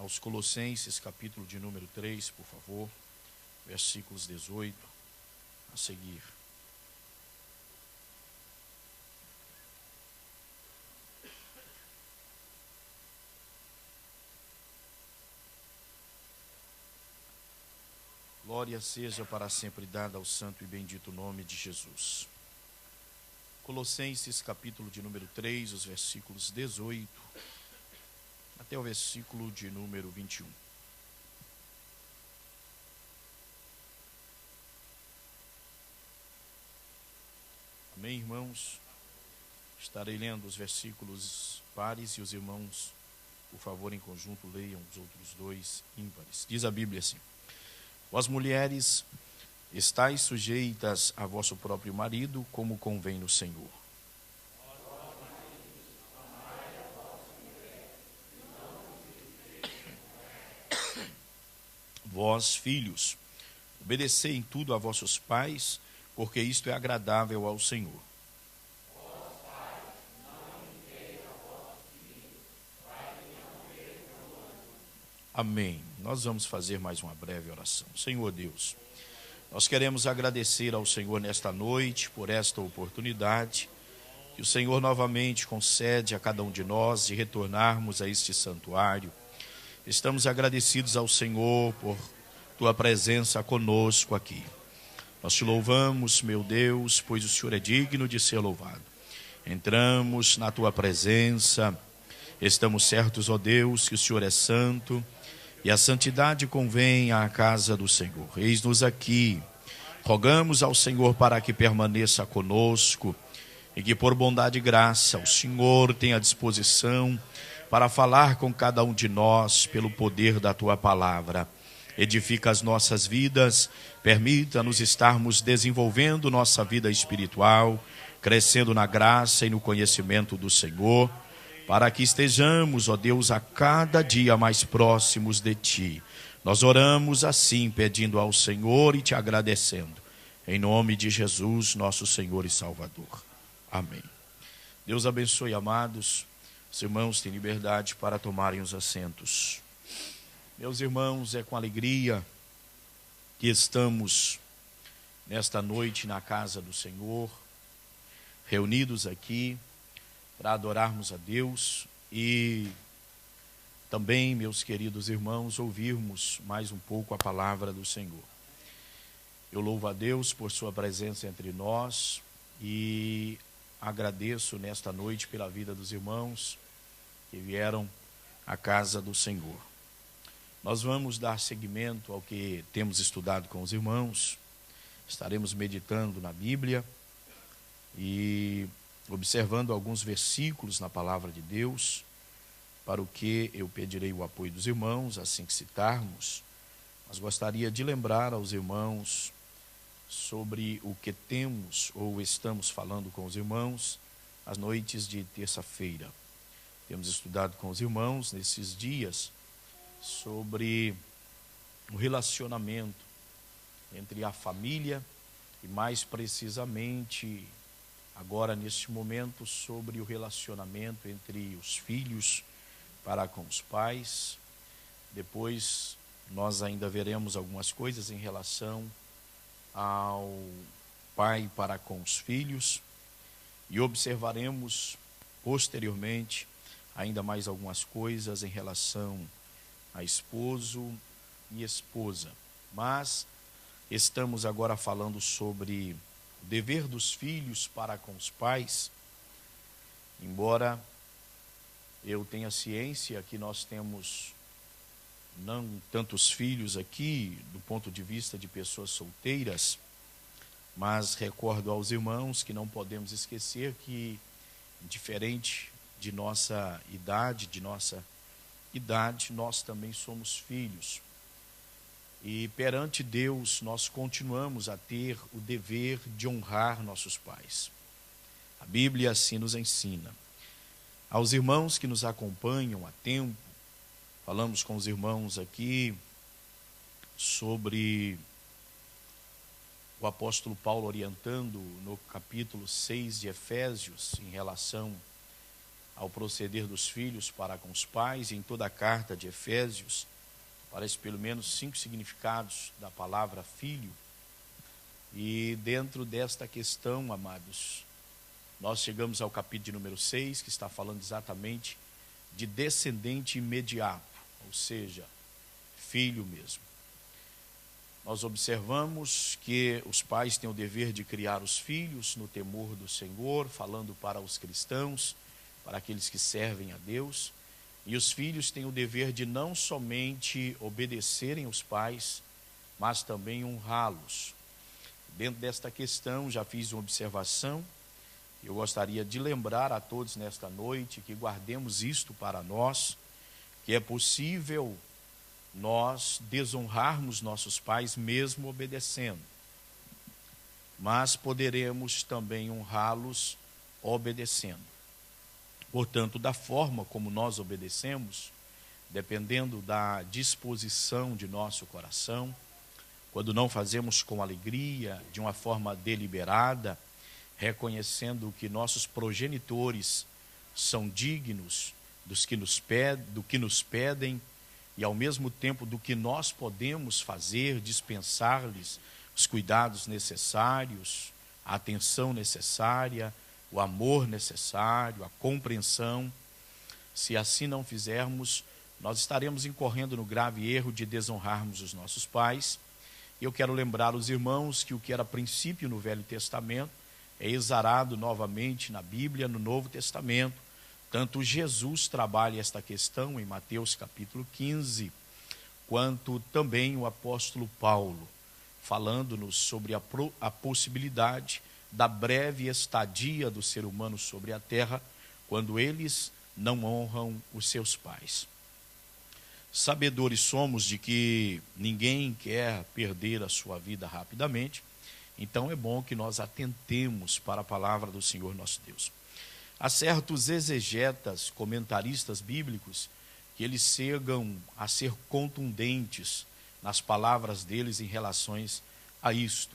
aos Colossenses, capítulo de número 3, por favor, versículos 18 a seguir. Glória seja para sempre dada ao santo e bendito nome de Jesus. Colossenses, capítulo de número 3, os versículos 18 até o versículo de número 21. Amém, irmãos? Estarei lendo os versículos pares e os irmãos, por favor, em conjunto, leiam os outros dois ímpares. Diz a Bíblia assim: Vós, mulheres, estais sujeitas a vosso próprio marido, como convém no Senhor. Vós, filhos, obedecei em tudo a vossos pais, porque isto é agradável ao Senhor. Amém. Nós vamos fazer mais uma breve oração. Senhor Deus, nós queremos agradecer ao Senhor nesta noite por esta oportunidade que o Senhor novamente concede a cada um de nós de retornarmos a este santuário. Estamos agradecidos ao Senhor por tua presença conosco aqui. Nós te louvamos, meu Deus, pois o Senhor é digno de ser louvado. Entramos na tua presença, estamos certos, ó Deus, que o Senhor é santo e a santidade convém à casa do Senhor. Eis-nos aqui, rogamos ao Senhor para que permaneça conosco e que por bondade e graça o Senhor tenha disposição para falar com cada um de nós pelo poder da tua palavra. Edifica as nossas vidas, permita-nos estarmos desenvolvendo nossa vida espiritual, crescendo na graça e no conhecimento do Senhor, para que estejamos, ó Deus, a cada dia mais próximos de Ti. Nós oramos assim, pedindo ao Senhor e Te agradecendo. Em nome de Jesus, nosso Senhor e Salvador. Amém. Deus abençoe, amados. Os irmãos têm liberdade para tomarem os assentos. Meus irmãos, é com alegria que estamos nesta noite na casa do Senhor, reunidos aqui para adorarmos a Deus e também, meus queridos irmãos, ouvirmos mais um pouco a palavra do Senhor. Eu louvo a Deus por sua presença entre nós e agradeço nesta noite pela vida dos irmãos que vieram à casa do Senhor. Nós vamos dar seguimento ao que temos estudado com os irmãos. Estaremos meditando na Bíblia e observando alguns versículos na palavra de Deus, para o que eu pedirei o apoio dos irmãos assim que citarmos. Mas gostaria de lembrar aos irmãos sobre o que temos ou estamos falando com os irmãos às noites de terça-feira. Temos estudado com os irmãos nesses dias sobre o relacionamento entre a família e, mais precisamente, agora neste momento, sobre o relacionamento entre os filhos para com os pais. Depois nós ainda veremos algumas coisas em relação ao pai para com os filhos e observaremos posteriormente ainda mais algumas coisas em relação a esposo e esposa. Mas estamos agora falando sobre o dever dos filhos para com os pais. Embora eu tenha ciência que nós temos não tantos filhos aqui do ponto de vista de pessoas solteiras, mas recordo aos irmãos que não podemos esquecer que, diferente de nossa idade, nós também somos filhos. E perante Deus nós continuamos a ter o dever de honrar nossos pais. A Bíblia assim nos ensina. Aos irmãos que nos acompanham há tempo, falamos com os irmãos aqui sobre o apóstolo Paulo orientando no capítulo 6 de Efésios em relação ao proceder dos filhos para com os pais, e em toda a carta de Efésios, parece pelo menos 5 significados da palavra filho. E dentro desta questão, amados, nós chegamos ao capítulo de número 6, que está falando exatamente de descendente imediato, ou seja, filho mesmo. Nós observamos que os pais têm o dever de criar os filhos no temor do Senhor, falando para os cristãos, para aqueles que servem a Deus, e os filhos têm o dever de não somente obedecerem os pais, mas também honrá-los. Dentro desta questão, já fiz uma observação. Eu gostaria de lembrar a todos nesta noite que guardemos isto para nós, que é possível nós desonrarmos nossos pais mesmo obedecendo, mas poderemos também honrá-los obedecendo. Portanto, da forma como nós obedecemos, dependendo da disposição de nosso coração, quando não fazemos com alegria, de uma forma deliberada, reconhecendo que nossos progenitores são dignos do que nos pedem, e ao mesmo tempo do que nós podemos fazer, dispensar-lhes os cuidados necessários, a atenção necessária, o amor necessário, a compreensão. Se assim não fizermos, nós estaremos incorrendo no grave erro de desonrarmos os nossos pais. Eu quero lembrar os irmãos que o que era princípio no Velho Testamento é exarado novamente na Bíblia, no Novo Testamento. Tanto Jesus trabalha esta questão em Mateus capítulo 15, quanto também o apóstolo Paulo, falando-nos sobre a possibilidade da breve estadia do ser humano sobre a terra, quando eles não honram os seus pais. Sabedores somos de que ninguém quer perder a sua vida rapidamente, então é bom que nós atentemos para a palavra do Senhor nosso Deus. Há certos exegetas, comentaristas bíblicos, que eles chegam a ser contundentes nas palavras deles em relação a isto.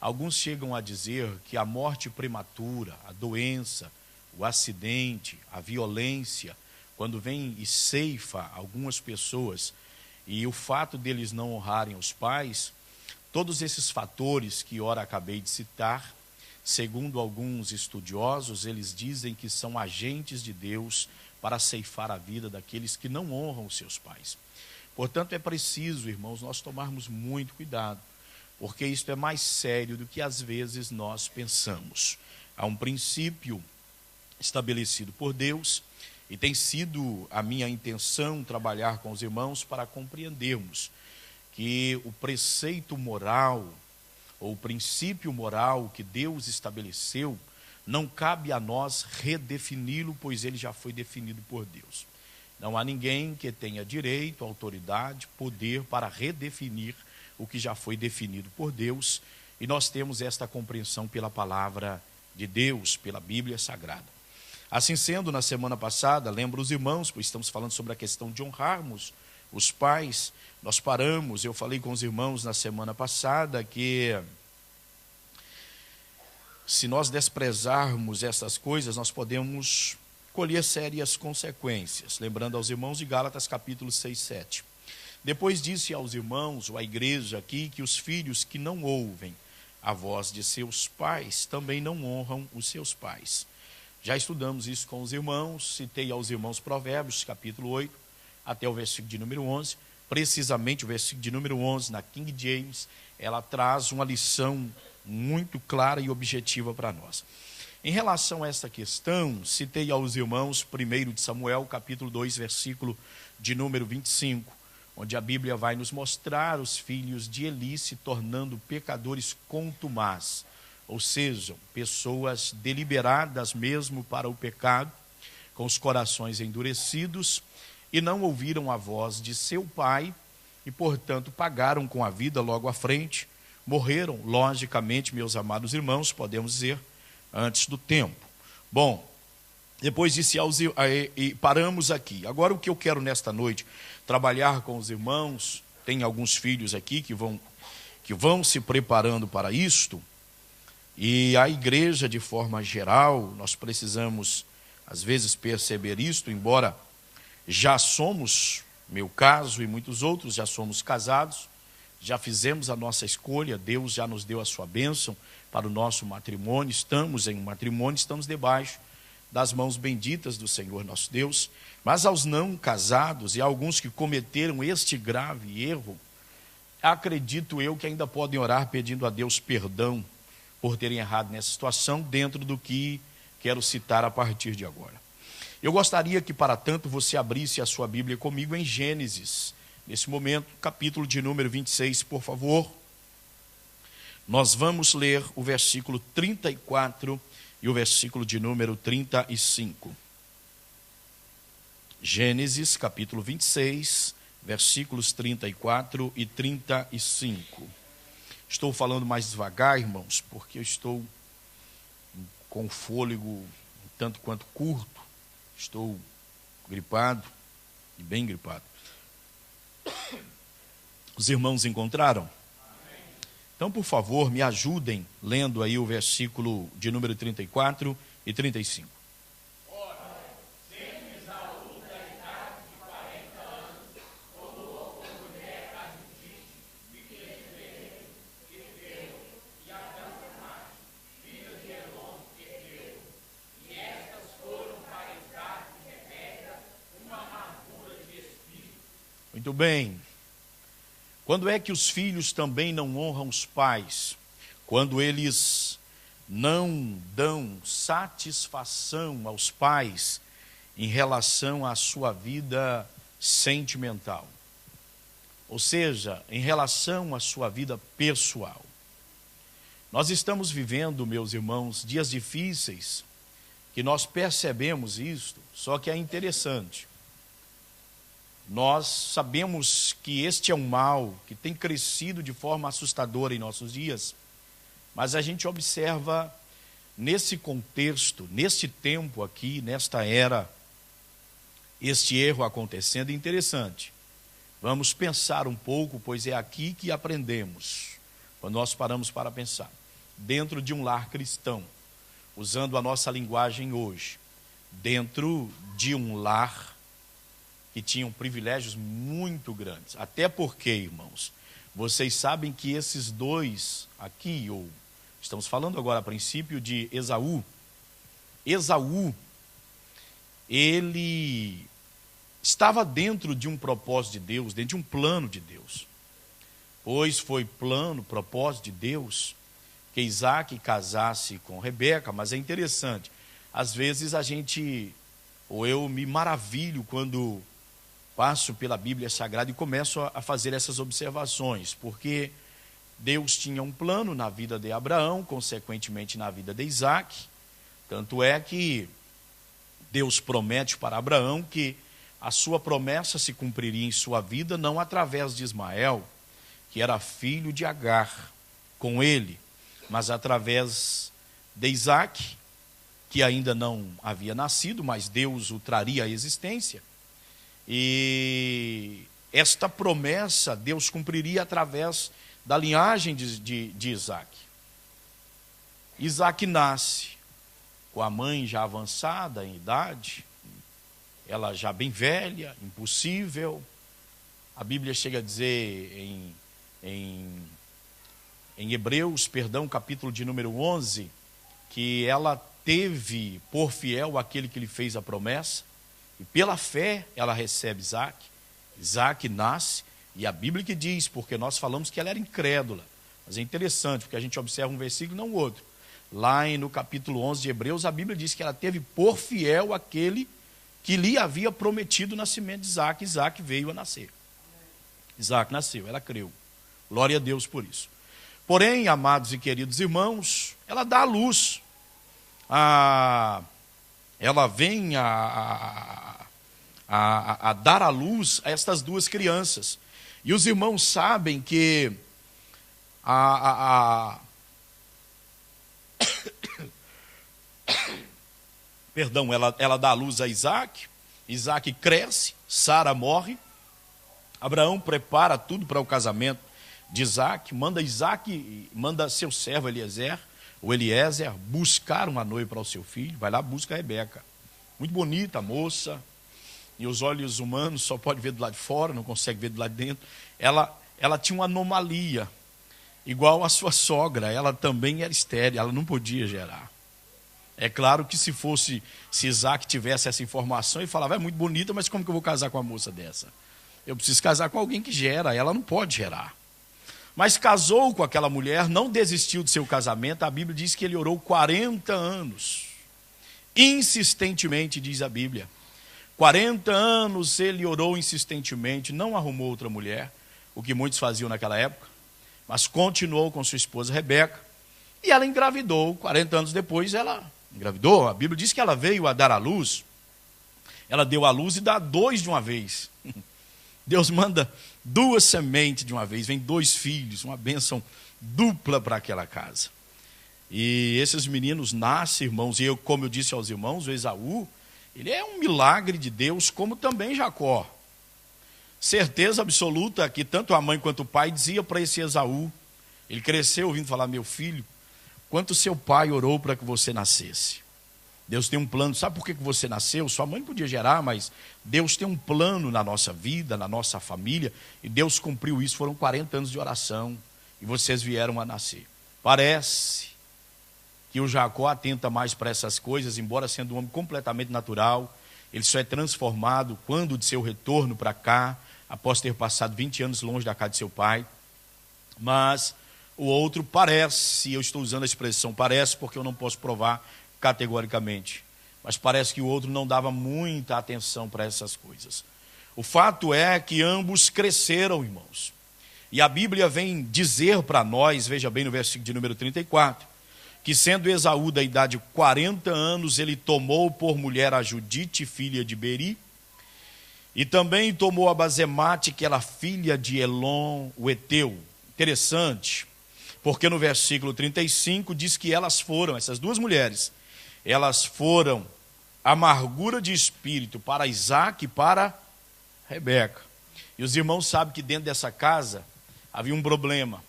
Alguns chegam a dizer que a morte prematura, a doença, o acidente, a violência, quando vem e ceifa algumas pessoas, e o fato deles não honrarem os pais, todos esses fatores que ora acabei de citar, segundo alguns estudiosos, eles dizem que são agentes de Deus para ceifar a vida daqueles que não honram os seus pais. Portanto, é preciso, irmãos, nós tomarmos muito cuidado, porque isto é mais sério do que às vezes nós pensamos. Há um princípio estabelecido por Deus, e tem sido a minha intenção trabalhar com os irmãos para compreendermos que o preceito moral, ou o princípio moral que Deus estabeleceu, não cabe a nós redefini-lo, pois ele já foi definido por Deus. Não há ninguém que tenha direito, autoridade, poder para redefinir o que já foi definido por Deus, e nós temos esta compreensão pela palavra de Deus, pela Bíblia Sagrada. Assim sendo, na semana passada, lembro os irmãos, pois estamos falando sobre a questão de honrarmos os pais. Nós paramos, eu falei com os irmãos na semana passada que se nós desprezarmos essas coisas, nós podemos colher sérias consequências. Lembrando aos irmãos de Gálatas capítulo 6, 7. Depois disse aos irmãos, ou à igreja aqui, que os filhos que não ouvem a voz de seus pais também não honram os seus pais. Já estudamos isso com os irmãos, citei aos irmãos Provérbios capítulo 8, até o versículo de número 11. Precisamente o versículo de número 11, na King James, ela traz uma lição muito clara e objetiva para nós. Em relação a esta questão, citei aos irmãos 1 de Samuel, capítulo 2, versículo de número 25, onde a Bíblia vai nos mostrar os filhos de Eli se tornando pecadores contumaz, ou seja, pessoas deliberadas mesmo para o pecado, com os corações endurecidos, e não ouviram a voz de seu pai, e portanto pagaram com a vida logo à frente, morreram, logicamente, meus amados irmãos, podemos dizer, antes do tempo. Bom, depois disse e paramos aqui. Agora o que eu quero nesta noite, trabalhar com os irmãos, tem alguns filhos aqui que vão se preparando para isto, e a igreja de forma geral, nós precisamos às vezes, perceber isto, embora já somos, meu caso e muitos outros, já somos casados, já fizemos a nossa escolha, Deus já nos deu a sua bênção para o nosso matrimônio, estamos em um matrimônio, estamos debaixo das mãos benditas do Senhor nosso Deus. Mas aos não casados e alguns que cometeram este grave erro, acredito eu que ainda podem orar pedindo a Deus perdão por terem errado nessa situação, dentro do que quero citar a partir de agora. Eu gostaria que, para tanto, você abrisse a sua Bíblia comigo em Gênesis, nesse momento, capítulo de número 26, por favor. Nós vamos ler o versículo 34 e o versículo de número 35. Gênesis, capítulo 26, versículos 34 e 35. Estou falando mais devagar, irmãos, porque eu estou com o fôlego tanto quanto curto. Estou gripado, e bem gripado. Os irmãos encontraram? Então, por favor, me ajudem lendo aí o versículo de número 34 e 35. Muito bem. Quando é que os filhos também não honram os pais? Quando eles não dão satisfação aos pais em relação à sua vida sentimental. Ou seja, em relação à sua vida pessoal. Nós estamos vivendo, meus irmãos, dias difíceis, que nós percebemos isto, só que é interessante. Nós sabemos que este é um mal que tem crescido de forma assustadora em nossos dias, mas a gente observa nesse contexto, neste tempo aqui, nesta era, este erro acontecendo. Interessante. Vamos pensar um pouco, pois é aqui que aprendemos, quando nós paramos para pensar. Dentro de um lar cristão, usando a nossa linguagem hoje, dentro de um lar que tinham privilégios muito grandes. Até porque, irmãos, vocês sabem que esses dois aqui, ou estamos falando agora a princípio de Esaú. Esaú, ele estava dentro de um propósito de Deus, dentro de um plano de Deus. Pois foi plano, propósito de Deus, que Isaac casasse com Rebeca. Mas é interessante, às vezes a gente, ou eu me maravilho quando passo pela Bíblia Sagrada e começo a fazer essas observações, porque Deus tinha um plano na vida de Abraão, consequentemente na vida de Isaac. Tanto é que Deus promete para Abraão que a sua promessa se cumpriria em sua vida, não através de Ismael, que era filho de Agar, com ele, mas através de Isaac, que ainda não havia nascido, mas Deus o traria à existência. E esta promessa Deus cumpriria através da linhagem de Isaac. Isaac nasce com a mãe já avançada em idade, ela já bem velha, impossível. A Bíblia chega a dizer em Hebreus, capítulo de número 11, que ela teve por fiel aquele que lhe fez a promessa. E pela fé ela recebe Isaac. Isaac nasce, e a Bíblia que diz, porque nós falamos que ela era incrédula. Mas é interessante, porque a gente observa um versículo e não o outro. Lá no capítulo 11 de Hebreus, a Bíblia diz que ela teve por fiel aquele que lhe havia prometido o nascimento de Isaac. Isaac veio a nascer. Isaac nasceu, ela creu. Glória a Deus por isso. Porém, amados e queridos irmãos, ela dá à luz. Ela vem a dar à luz a estas duas crianças. E os irmãos sabem que perdão, ela dá à luz a Isaac. Isaac cresce, Sara morre. Abraão prepara tudo para o casamento de Isaac, manda seu servo Eliezer buscar uma noiva para o seu filho. Vai lá, busca a Rebeca. muito bonita a moça, e os olhos humanos só pode ver do lado de fora, não consegue ver do lado de dentro. Ela tinha uma anomalia, igual a sua sogra, ela também era estéril, ela não podia gerar. É claro que se Isaac tivesse essa informação e falava, é muito bonita, mas como que eu vou casar com uma moça dessa? Eu preciso casar com alguém que gera, ela não pode gerar. Mas casou com aquela mulher, não desistiu do seu casamento, a Bíblia diz que ele orou 40 anos. Insistentemente, diz a Bíblia. 40 anos ele orou insistentemente, não arrumou outra mulher, o que muitos faziam naquela época, mas continuou com sua esposa Rebeca, e ela engravidou. 40 anos depois ela engravidou. A Bíblia diz que ela veio a dar à luz, ela deu à luz e dá 2 de uma vez. Deus manda 2 sementes de uma vez, vem 2 filhos, uma bênção dupla para aquela casa. E esses meninos nascem, irmãos, e como eu disse aos irmãos, o Esaú, ele é um milagre de Deus, como também Jacó. Certeza absoluta que tanto a mãe quanto o pai dizia para esse Esaú, ele cresceu ouvindo falar, meu filho, quanto seu pai orou para que você nascesse. Deus tem um plano, sabe por que você nasceu? Sua mãe podia gerar, mas Deus tem um plano na nossa vida, na nossa família, e Deus cumpriu isso, foram 40 anos de oração, e vocês vieram a nascer. Parece que o Jacó atenta mais para essas coisas, embora sendo um homem completamente natural, ele só é transformado quando de seu retorno para cá, após ter passado 20 anos longe da casa de seu pai. Mas o outro parece, eu estou usando a expressão parece porque eu não posso provar categoricamente, mas parece que o outro não dava muita atenção para essas coisas. O fato é que ambos cresceram, irmãos. E a Bíblia vem dizer para nós, veja bem no versículo de número 34, que sendo Esaú da idade de 40 anos, ele tomou por mulher a Judite, filha de Beri, e também tomou a Basemate, que era filha de Elon, o Eteu. Interessante, porque no versículo 35 diz que elas foram, essas 2 mulheres, elas foram amargura de espírito para Isaac e para Rebeca. E os irmãos sabem que dentro dessa casa havia um problema,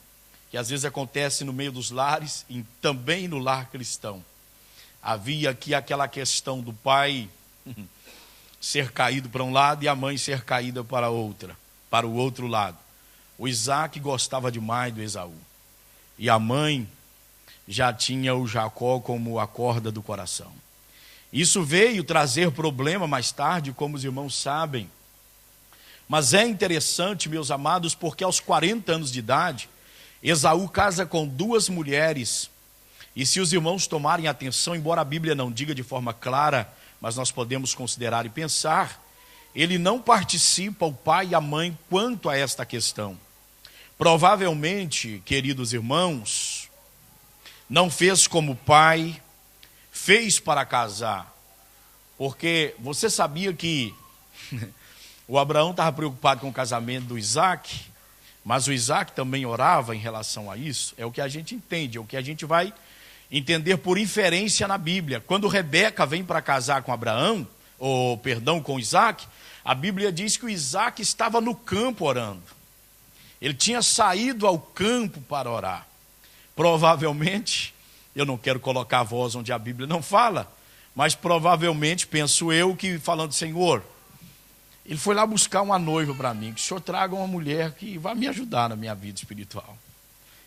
que às vezes acontece no meio dos lares e também no lar cristão. Havia aqui aquela questão do pai ser caído para um lado e a mãe ser caída para o outro lado. O Isaac gostava demais do Esaú. E a mãe já tinha o Jacó como a corda do coração. Isso veio trazer problema mais tarde, como os irmãos sabem. Mas é interessante, meus amados, porque aos 40 anos de idade, Esaú casa com 2 mulheres. E se os irmãos tomarem atenção, embora a Bíblia não diga de forma clara, mas nós podemos considerar e pensar, ele não participa, o pai e a mãe, quanto a esta questão. Provavelmente, queridos irmãos, não fez como pai, fez para casar. Porque você sabia que o Abraão estava preocupado com o casamento do Isaac, mas o Isaac também orava em relação a isso? É o que a gente entende, é o que a gente vai entender por inferência na Bíblia. Quando Rebeca vem para casar com com Isaac, a Bíblia diz que o Isaac estava no campo orando. Ele tinha saído ao campo para orar. Provavelmente, eu não quero colocar a voz onde a Bíblia não fala, mas provavelmente, penso eu, que falando, Senhor, ele foi lá buscar uma noiva para mim, que o Senhor traga uma mulher que vai me ajudar na minha vida espiritual,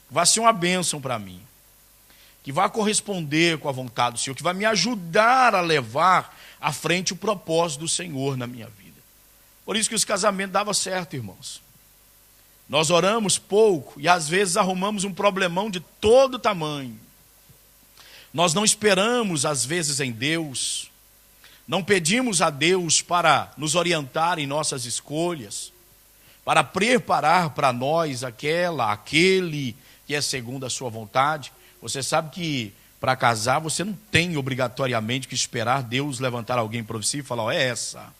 que vai ser uma bênção para mim, que vai corresponder com a vontade do Senhor, que vai me ajudar a levar à frente o propósito do Senhor na minha vida. Por isso que os casamentos davam certo, irmãos. Nós oramos pouco e às vezes arrumamos um problemão de todo tamanho. Nós não esperamos às vezes em Deus, não pedimos a Deus para nos orientar em nossas escolhas, para preparar para nós aquele que é segundo a sua vontade. Você sabe que para casar você não tem obrigatoriamente que esperar Deus levantar alguém para você e falar, é essa,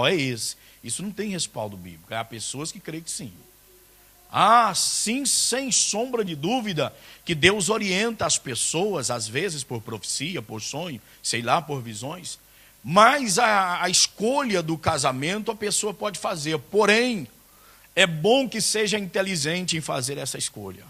é esse. Isso não tem respaldo bíblico, há pessoas que creem que sim. Sim, sem sombra de dúvida, que Deus orienta as pessoas, às vezes por profecia, por sonho, sei lá, por visões. Mas a escolha do casamento a pessoa pode fazer. Porém, é bom que seja inteligente em fazer essa escolha.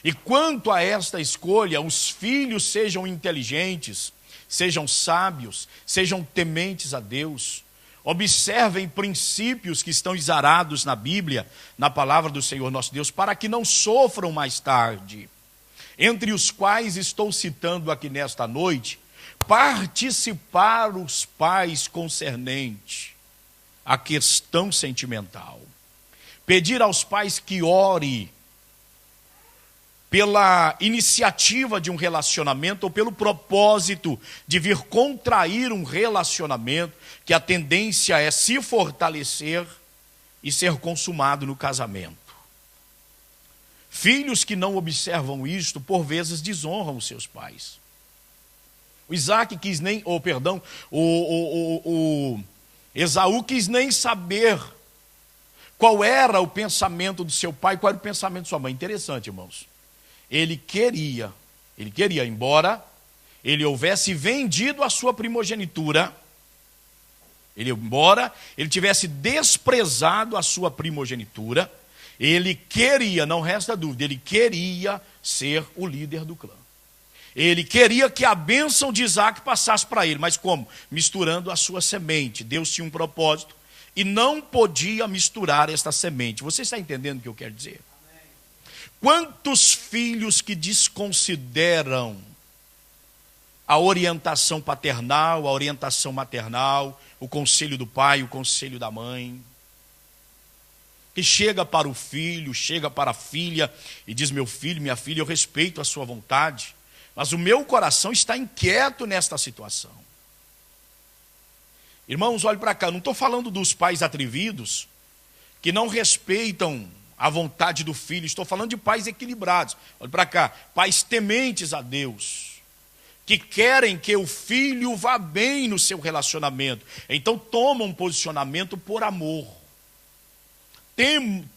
E quanto a esta escolha, os filhos sejam inteligentes sejam sábios, sejam tementes a Deus. Observem princípios que estão exarados na Bíblia, na palavra do Senhor nosso Deus, para que não sofram mais tarde. Entre os quais estou citando aqui nesta noite, participar os pais concernente à questão sentimental. Pedir aos pais que ore pela iniciativa de um relacionamento ou pelo propósito de vir contrair um relacionamento que a tendência é se fortalecer e ser consumado no casamento. Filhos que não observam isto, por vezes desonram os seus pais. O Isaac quis nem, o Esaú quis nem saber qual era o pensamento do seu pai, qual era o pensamento de sua mãe. Interessante, irmãos. Ele queria, embora ele houvesse vendido a sua primogenitura, embora ele tivesse desprezado a sua primogenitura, ele queria, não resta dúvida, ele queria ser o líder do clã. Ele queria que a bênção de Isaac passasse para ele, mas como? Misturando a sua semente. Deus tinha um propósito e não podia misturar esta semente. Você está entendendo o que eu quero dizer? Quantos filhos que desconsideram a orientação paternal, a orientação maternal, o conselho do pai, o conselho da mãe, que chega para o filho, chega para a filha e diz: meu filho, minha filha, eu respeito a sua vontade, mas o meu coração está inquieto nesta situação. Irmãos, olhe para cá, não estou falando dos pais atrevidos que não respeitam a vontade do filho, estou falando de pais equilibrados. Olhe para cá, pais tementes a Deus, que querem que o filho vá bem no seu relacionamento, então tomam um posicionamento por amor,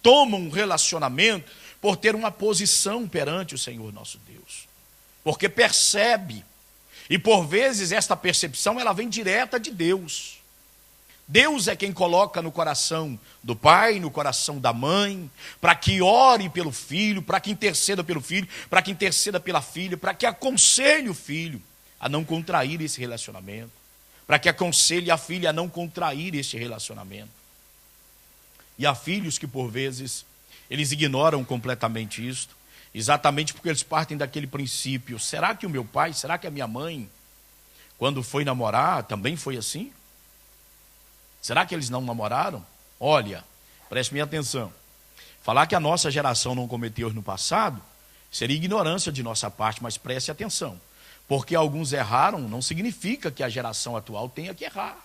tomam um relacionamento por ter uma posição perante o Senhor nosso Deus, porque percebe, e por vezes esta percepção ela vem direta de Deus. Deus é quem coloca no coração do pai, no coração da mãe, para que ore pelo filho, para que interceda pelo filho, para que interceda pela filha, para que aconselhe o filho a não contrair esse relacionamento, para que aconselhe a filha a não contrair este relacionamento. E há filhos que por vezes eles ignoram completamente isto, exatamente porque eles partem daquele princípio: será que o meu pai, será que a minha mãe, quando foi namorar, também foi assim? Será que eles não namoraram? Olha, preste minha atenção. Falar que a nossa geração não cometeu no passado seria ignorância de nossa parte, mas preste atenção. Porque alguns erraram, não significa que a geração atual tenha que errar.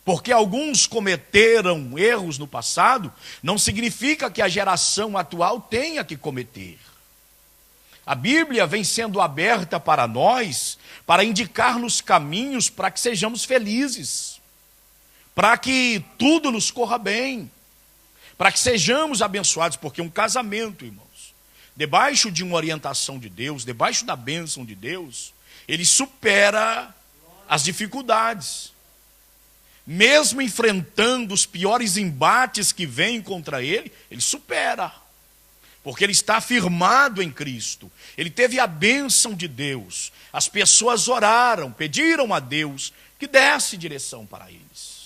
Porque alguns cometeram erros no passado, não significa que a geração atual tenha que cometer. A Bíblia vem sendo aberta para nós, para indicar-nos caminhos para que sejamos felizes, para que tudo nos corra bem, para que sejamos abençoados, porque um casamento, irmãos, debaixo de uma orientação de Deus, debaixo da bênção de Deus, ele supera as dificuldades. Mesmo enfrentando os piores embates que vêm contra ele, ele supera, porque ele está firmado em Cristo, ele teve a bênção de Deus, as pessoas oraram, pediram a Deus que desse direção para eles.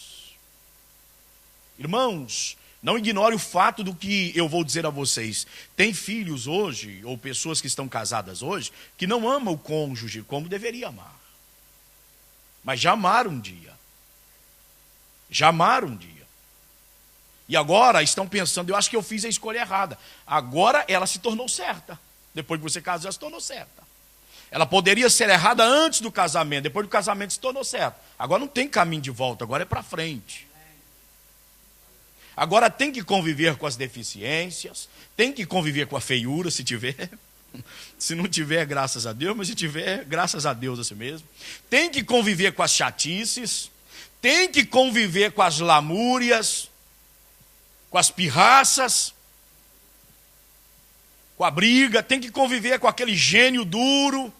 Irmãos, não ignore o fato do que eu vou dizer a vocês. Tem filhos hoje, ou pessoas que estão casadas hoje, que não amam o cônjuge como deveria amar, mas já amaram um dia. Já amaram um dia. E agora estão pensando: eu acho que eu fiz a escolha errada. Agora ela se tornou certa. Depois que você casou, ela se tornou certa. Ela poderia ser errada antes do casamento. Depois do casamento se tornou certa. Agora não tem caminho de volta, agora é para frente. Agora tem que conviver com as deficiências, tem que conviver com a feiura, se tiver. Se não tiver, graças a Deus, mas se tiver, graças a Deus assim mesmo. Tem que conviver com as chatices, tem que conviver com as lamúrias, com as pirraças, com a briga, tem que conviver com aquele gênio duro,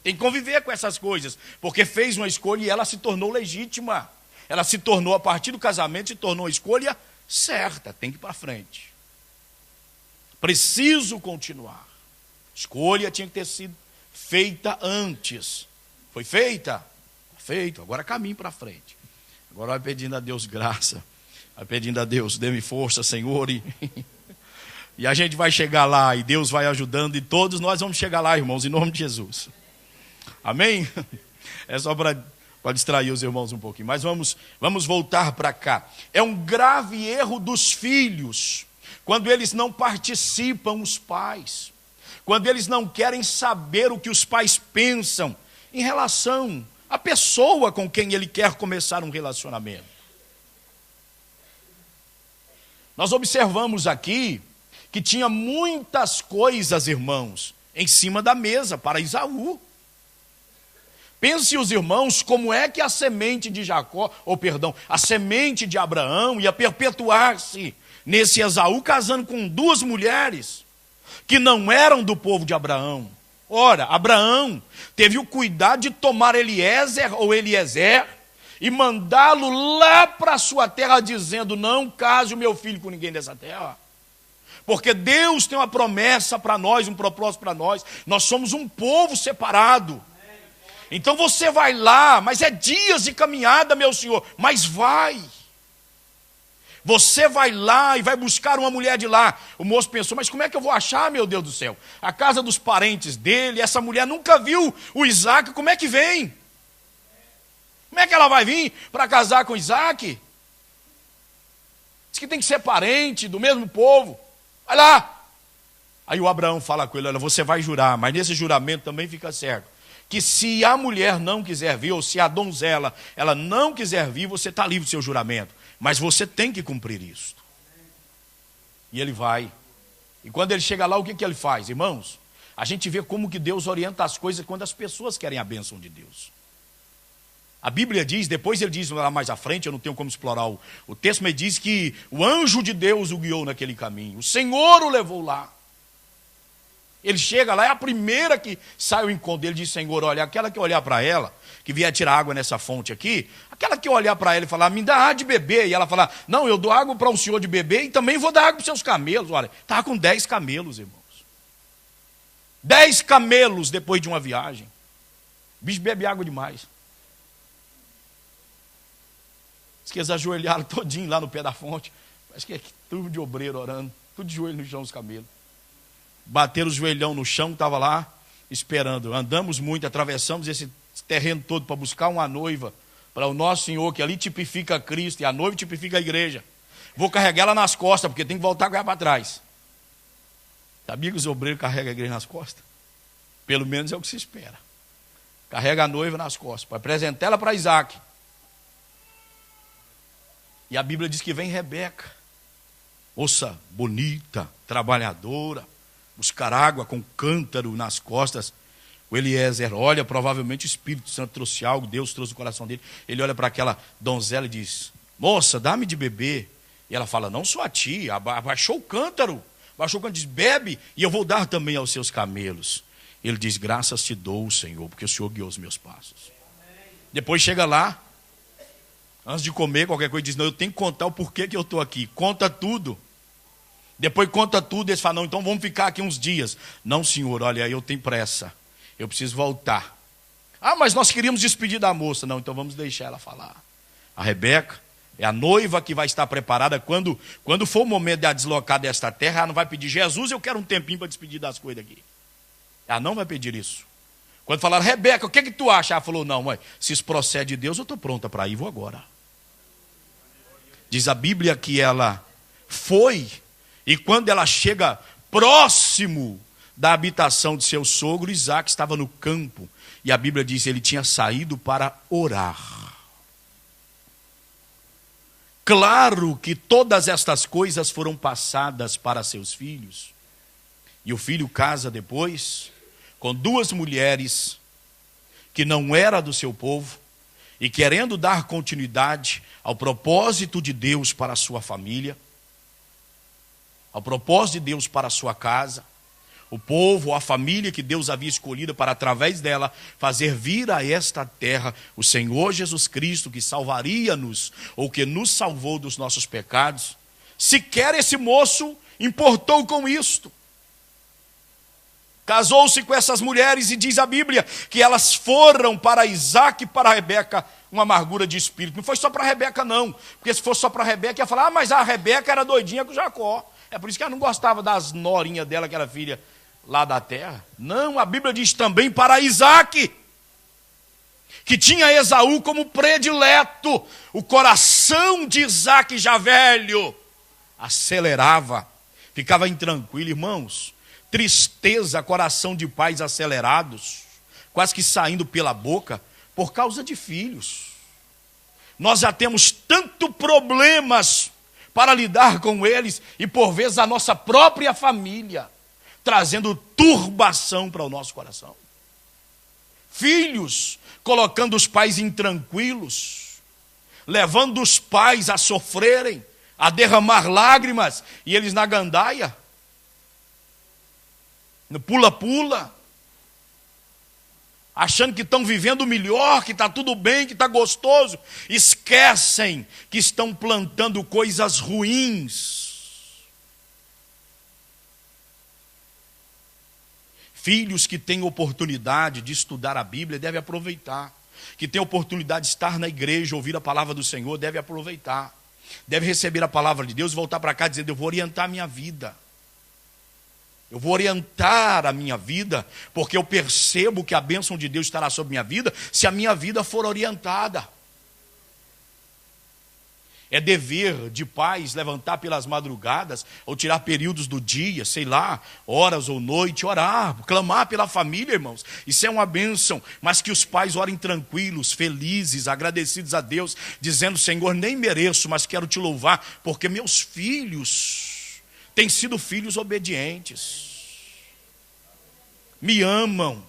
tem que conviver com essas coisas, porque fez uma escolha e ela se tornou legítima. Ela se tornou, a partir do casamento, se tornou a escolha certa, tem que ir para frente. Preciso continuar. Escolha tinha que ter sido feita antes. Foi feita? Feito, agora caminhe para frente. Agora vai pedindo a Deus graça, vai pedindo a Deus, dê-me força, Senhor, e a gente vai chegar lá, e Deus vai ajudando, e todos nós vamos chegar lá, irmãos, em nome de Jesus. Amém? É só para distrair os irmãos um pouquinho, mas vamos voltar para cá. É um grave erro dos filhos, quando eles não participam, os pais, quando eles não querem saber o que os pais pensam em relação à pessoa com quem ele quer começar um relacionamento. Nós observamos aqui que tinha muitas coisas, irmãos, em cima da mesa para Esaú. Pense os irmãos como é que a semente de Jacó, a semente de Abraão ia perpetuar-se nesse Esaú, casando com duas mulheres que não eram do povo de Abraão. Ora, Abraão teve o cuidado de tomar Eliezer e mandá-lo lá para a sua terra, dizendo: não case o meu filho com ninguém dessa terra. Porque Deus tem uma promessa para nós, um propósito para nós. Nós somos um povo separado. Então você vai lá, mas é dias de caminhada, meu senhor, mas vai. Você vai lá e vai buscar uma mulher de lá. O moço pensou: mas como é que eu vou achar, meu Deus do céu? A casa dos parentes dele, essa mulher nunca viu o Isaac, como é que vem? Como é que ela vai vir para casar com Isaac? Diz que tem que ser parente do mesmo povo. Vai lá. Aí o Abraão fala com ele: olha, você vai jurar, mas nesse juramento também fica certo que se a mulher não quiser vir, ou se a donzela ela não quiser vir, você está livre do seu juramento. Mas você tem que cumprir isso. E ele vai. E quando ele chega lá, o que ele faz? Irmãos, a gente vê como que Deus orienta as coisas quando as pessoas querem a bênção de Deus. A Bíblia diz, depois ele diz lá mais à frente, eu não tenho como explorar o texto, mas diz que o anjo de Deus o guiou naquele caminho. O Senhor o levou lá. Ele chega lá, é a primeira que sai ao encontro dele, diz: Senhor, olha, aquela que olhar para ela, que vier tirar água nessa fonte aqui, aquela que olhar para ela e falar: me dá água de beber, e ela falar: não, eu dou água para o senhor de beber e também vou dar água para os seus camelos. Olha, estava com 10 camelos, irmãos. 10 camelos depois de uma viagem. O bicho bebe água demais. Diz que eles ajoelharam todinho lá no pé da fonte. Parece que é tudo de obreiro orando, tudo de joelho no chão os camelos. Bateram o joelhão no chão, estava lá esperando. Andamos muito, atravessamos esse terreno todo para buscar uma noiva para o nosso Senhor, que ali tipifica Cristo, e a noiva tipifica a igreja. Vou carregar ela nas costas, porque tem que voltar com ela para trás. Sabia que os obreiros carregam a igreja nas costas? Pelo menos é o que se espera. Carrega a noiva nas costas, para apresentar ela para Isaac. E a Bíblia diz que vem Rebeca, moça bonita, trabalhadora, buscar água com cântaro nas costas. O Eliezer olha, provavelmente o Espírito Santo trouxe algo, Deus trouxe o coração dele. Ele olha para aquela donzela e diz: moça, dá-me de beber. E ela fala: não sou a ti. Abaixou o cântaro, diz: bebe, e eu vou dar também aos seus camelos. Ele diz: graças te dou, Senhor, porque o Senhor guiou os meus passos. Depois chega lá, antes de comer qualquer coisa, diz: não, eu tenho que contar o porquê que eu estou aqui. Conta tudo. Depois conta tudo, eles falam: não, então vamos ficar aqui uns dias. Não, senhor, olha, eu tenho pressa, eu preciso voltar. Ah, mas nós queríamos despedir da moça. Não, então vamos deixar ela falar. A Rebeca é a noiva que vai estar preparada quando for o momento de a deslocar desta terra. Ela não vai pedir: Jesus, eu quero um tempinho para despedir das coisas aqui. Ela não vai pedir isso. Quando falaram: Rebeca, o que que tu acha? Ela falou: não, mãe, se isso procede de Deus, eu estou pronta para ir, vou agora. Diz a Bíblia que ela foi. E quando ela chega próximo da habitação de seu sogro, Isaac estava no campo. E a Bíblia diz que ele tinha saído para orar. Claro que todas estas coisas foram passadas para seus filhos. E o filho casa depois com duas mulheres que não era do seu povo. E querendo dar continuidade ao propósito de Deus para a sua família, ao propósito de Deus para a sua casa, o povo, a família que Deus havia escolhido para, através dela, fazer vir a esta terra o Senhor Jesus Cristo, que salvaria-nos, ou que nos salvou dos nossos pecados. Sequer esse moço importou com isto. Casou-se com essas mulheres e diz a Bíblia que elas foram para Isaac e para Rebeca uma amargura de espírito. Não foi só para Rebeca não, porque se fosse só para Rebeca ia falar, mas a Rebeca era doidinha com Jacó. É por isso que ela não gostava das norinhas dela, que era filha lá da terra. Não, a Bíblia diz também para Isaac, que tinha Esaú como predileto. O coração de Isaac já velho acelerava, ficava intranquilo, irmãos. Tristeza, coração de pais acelerados, quase que saindo pela boca, por causa de filhos. Nós já temos tanto problemas para lidar com eles, e por vezes a nossa própria família, trazendo turbação para o nosso coração. Filhos colocando os pais intranquilos, levando os pais a sofrerem, a derramar lágrimas, e eles na gandaia, no pula-pula, achando que estão vivendo melhor, que está tudo bem, que está gostoso, esquecem que estão plantando coisas ruins. Filhos que têm oportunidade de estudar a Bíblia devem aproveitar, que têm oportunidade de estar na igreja, ouvir a palavra do Senhor, devem aproveitar, devem receber a palavra de Deus e voltar para cá dizendo, eu vou orientar a minha vida. Eu vou orientar a minha vida, porque eu percebo que a bênção de Deus estará sobre minha vida, se a minha vida for orientada. É dever de pais levantar pelas madrugadas, ou tirar períodos do dia, sei lá, horas ou noite, orar, clamar pela família, irmãos. Isso é uma bênção, mas que os pais orem tranquilos, felizes, agradecidos a Deus, dizendo, Senhor, nem mereço, mas quero te louvar, porque meus filhos têm sido filhos obedientes, me amam,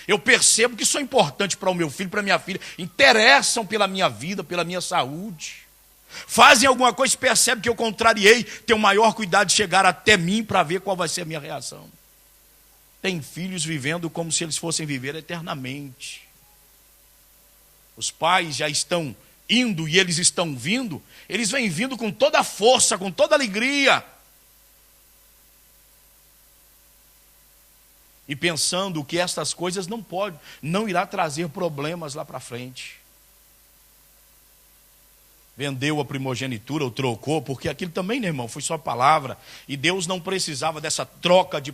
eu percebo que sou importante para o meu filho, para a minha filha, interessam pela minha vida, pela minha saúde, fazem alguma coisa e percebem que eu contrariei, tenho maior cuidado de chegar até mim para ver qual vai ser a minha reação. Tem filhos vivendo como se eles fossem viver eternamente. Os pais já estão indo e eles estão vindo, eles vêm vindo com toda a força, com toda a alegria, e pensando que estas coisas não irá trazer problemas lá para frente. Vendeu a primogenitura, ou trocou, porque aquilo também, né, irmão, foi só palavra, e Deus não precisava dessa troca de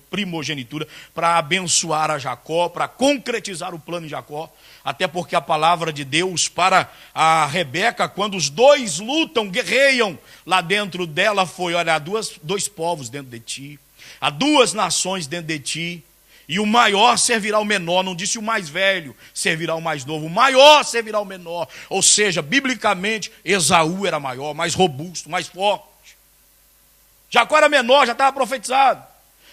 primogenitura para abençoar a Jacó, para concretizar o plano de Jacó, até porque a palavra de Deus para a Rebeca, quando os dois lutam, guerreiam, lá dentro dela foi, olha, há dois povos dentro de ti, há duas nações dentro de ti, e o maior servirá ao menor, não disse o mais velho servirá ao mais novo, o maior servirá ao menor, ou seja, biblicamente, Esaú era maior, mais robusto, mais forte. Jacó era menor, já estava profetizado,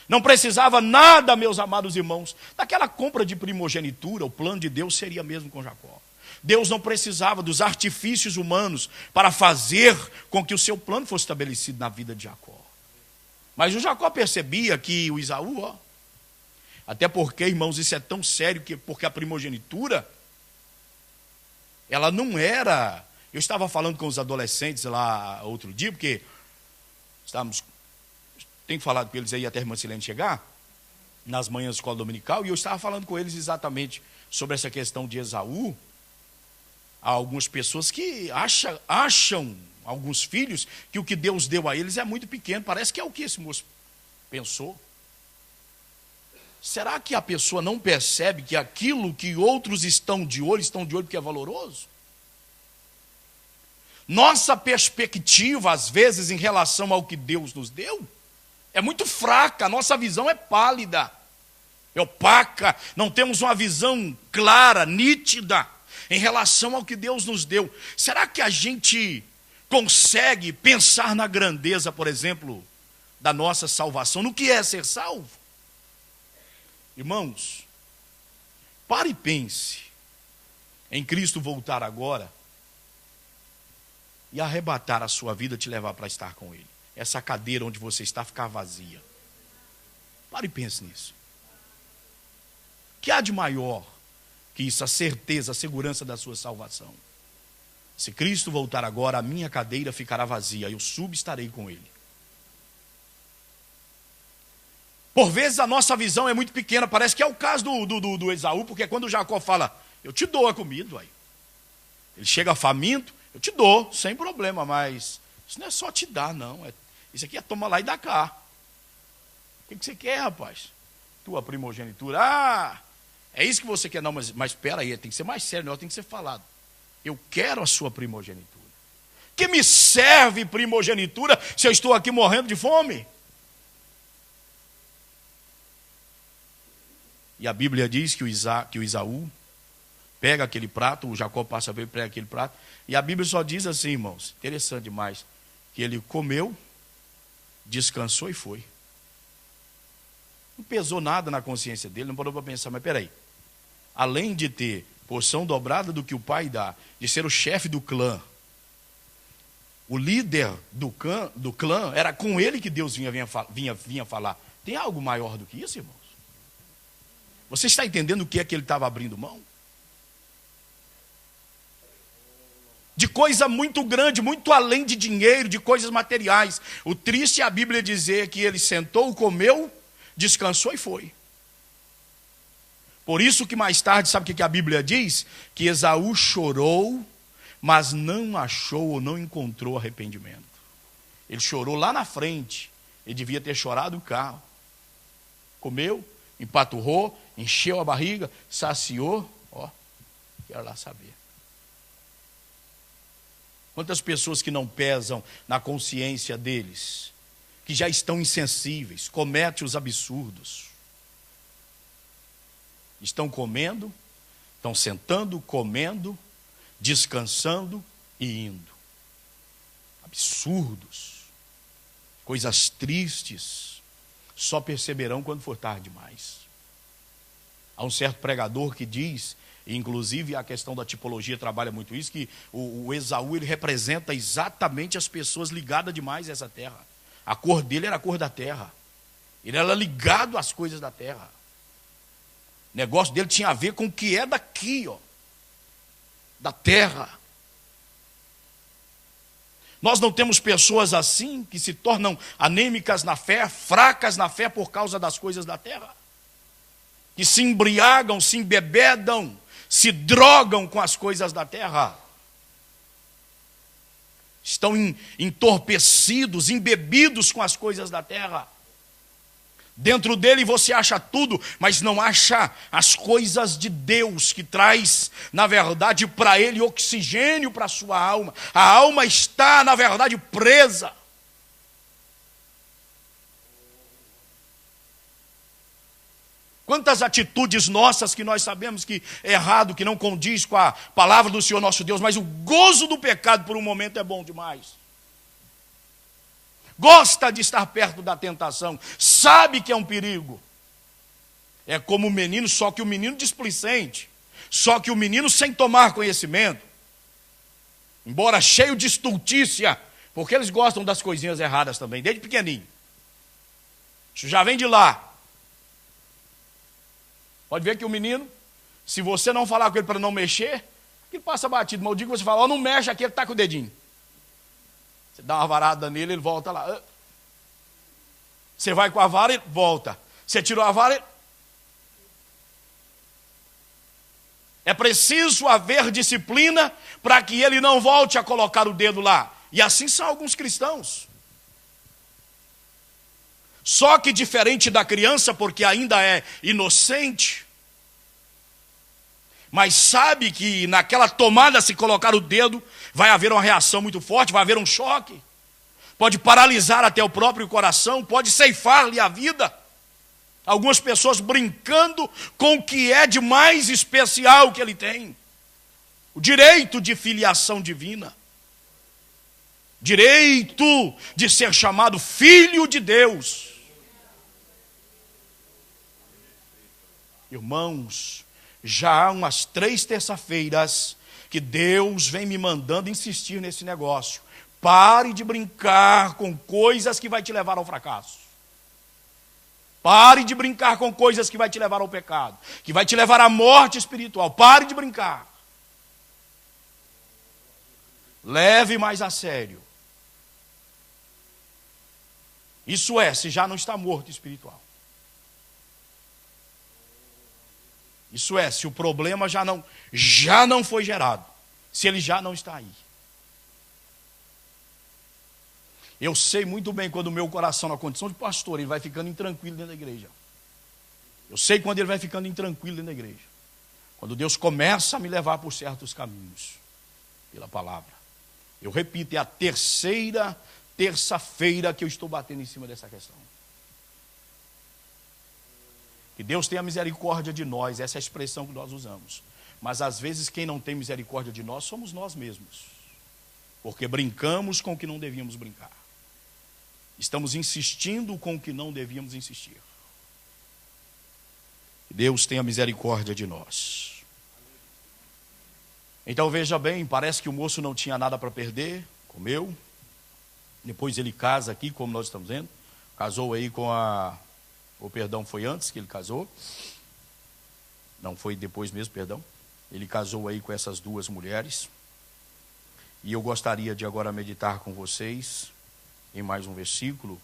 não precisava nada, meus amados irmãos, daquela compra de primogenitura, o plano de Deus seria mesmo com Jacó. Deus não precisava dos artifícios humanos para fazer com que o seu plano fosse estabelecido na vida de Jacó. Mas o Jacó percebia que o Esaú, até porque, irmãos, isso é tão sério, porque a primogenitura, ela não era... Eu estava falando com os adolescentes lá outro dia, porque tenho falado com eles aí até a irmã Silene chegar, nas manhãs da escola dominical, e eu estava falando com eles exatamente sobre essa questão de Esaú. Há algumas pessoas que acham alguns filhos, que o que Deus deu a eles é muito pequeno, parece que é o que esse moço pensou. Será que a pessoa não percebe que aquilo que outros estão de olho porque é valoroso? Nossa perspectiva, às vezes, em relação ao que Deus nos deu, é muito fraca, a nossa visão é pálida, é opaca, não temos uma visão clara, nítida, em relação ao que Deus nos deu. Será que a gente consegue pensar na grandeza, por exemplo, da nossa salvação, no que é ser salvo? Irmãos, pare e pense em Cristo voltar agora e arrebatar a sua vida, te levar para estar com Ele. Essa cadeira onde você está ficar vazia. Pare e pense nisso. O que há de maior que isso, a certeza, a segurança da sua salvação? Se Cristo voltar agora, a minha cadeira ficará vazia, eu subestarei com Ele. Por vezes a nossa visão é muito pequena, parece que é o caso do Esaú, porque quando Jacó fala, eu te dou a comida, aí. Ele chega faminto, eu te dou, sem problema, mas isso não é só te dar, não. Isso aqui é tomar lá e dar cá. O que você quer, rapaz? Tua primogenitura. Ah, é isso que você quer? Não, mas espera aí, tem que ser mais sério, tem que ser falado. Eu quero a sua primogenitura. Que me serve primogenitura se eu estou aqui morrendo de fome? E a Bíblia diz que o Esaú pega aquele prato, o Jacó passa a ver, pega aquele prato. E a Bíblia só diz assim, irmãos, interessante demais, que ele comeu, descansou e foi. Não pesou nada na consciência dele, não parou para pensar, mas peraí, além de ter porção dobrada do que o pai dá, de ser o chefe do clã, o líder do clã, era com ele que Deus vinha falar. Tem algo maior do que isso, irmãos? Você está entendendo o que é que ele estava abrindo mão? De coisa muito grande, muito além de dinheiro, de coisas materiais. O triste é a Bíblia dizer que ele sentou, comeu, descansou e foi. Por isso que mais tarde, sabe o que a Bíblia diz? Que Esaú chorou, mas não achou ou não encontrou arrependimento. Ele chorou lá na frente. Ele devia ter chorado no carro. Comeu, empaturrou, encheu a barriga, saciou. Quero lá saber. Quantas pessoas que não pesam na consciência deles, que já estão insensíveis, cometem os absurdos. Estão comendo, estão sentando, comendo, descansando e indo. Absurdos. Coisas tristes. Só perceberão quando for tarde demais. Há um certo pregador que diz, e inclusive a questão da tipologia trabalha muito isso, que o Esaú ele representa exatamente as pessoas ligadas demais a essa terra. A cor dele era a cor da terra. Ele era ligado às coisas da terra. O negócio dele tinha a ver com o que é daqui, da terra. Nós não temos pessoas assim que se tornam anêmicas na fé, fracas na fé por causa das coisas da terra. Que se embriagam, se embebedam, se drogam com as coisas da terra. Estão entorpecidos, embebidos com as coisas da terra. Dentro dele você acha tudo, mas não acha as coisas de Deus, que traz, na verdade, para ele oxigênio para a sua alma. A alma está, na verdade, presa. Quantas atitudes nossas que nós sabemos que é errado, que não condiz com a palavra do Senhor nosso Deus, mas o gozo do pecado por um momento é bom demais. Gosta de estar perto da tentação, sabe que é um perigo. É como o menino, só que o menino displicente, só que o menino sem tomar conhecimento, embora cheio de estultícia, porque eles gostam das coisinhas erradas também, desde pequenininho. Isso já vem de lá. Pode ver que o menino, se você não falar com ele para não mexer, ele passa batido. Mas o dia que você fala, não mexe aqui, ele está com o dedinho. Você dá uma varada nele, ele volta lá. Você vai com a vara, ele volta. Você tirou a vara, ele... É preciso haver disciplina para que ele não volte a colocar o dedo lá. E assim são alguns cristãos. Só que diferente da criança, porque ainda é inocente, mas sabe que naquela tomada, se colocar o dedo, vai haver uma reação muito forte, vai haver um choque, pode paralisar até o próprio coração, pode ceifar-lhe a vida. Algumas pessoas brincando com o que é de mais especial que ele tem, o direito de filiação divina, direito de ser chamado filho de Deus. Irmãos, já há umas 3 terça-feiras que Deus vem me mandando insistir nesse negócio. Pare de brincar com coisas que vai te levar ao fracasso. Pare de brincar com coisas que vai te levar ao pecado, que vai te levar à morte espiritual. Pare de brincar. Leve mais a sério. Isso é, se já não está morto espiritual. Isso é, se o problema já não foi gerado, se ele já não está aí. Eu sei muito bem quando o meu coração, na condição de pastor, ele vai ficando intranquilo dentro da igreja. Eu sei quando ele vai ficando intranquilo dentro da igreja. Quando Deus começa a me levar por certos caminhos, pela palavra. Eu repito, é a terça-feira que eu estou batendo em cima dessa questão. Que Deus tenha misericórdia de nós, essa é a expressão que nós usamos. Mas às vezes quem não tem misericórdia de nós somos nós mesmos. Porque brincamos com o que não devíamos brincar. Estamos insistindo com o que não devíamos insistir. Que Deus tenha misericórdia de nós. Então veja bem, parece que o moço não tinha nada para perder, comeu. Depois ele casa aqui, como nós estamos vendo. Casou aí com ou perdão, foi antes que ele casou. Não, foi depois mesmo, perdão. Ele casou aí com essas duas mulheres. E eu gostaria de agora meditar com vocês em mais um versículo,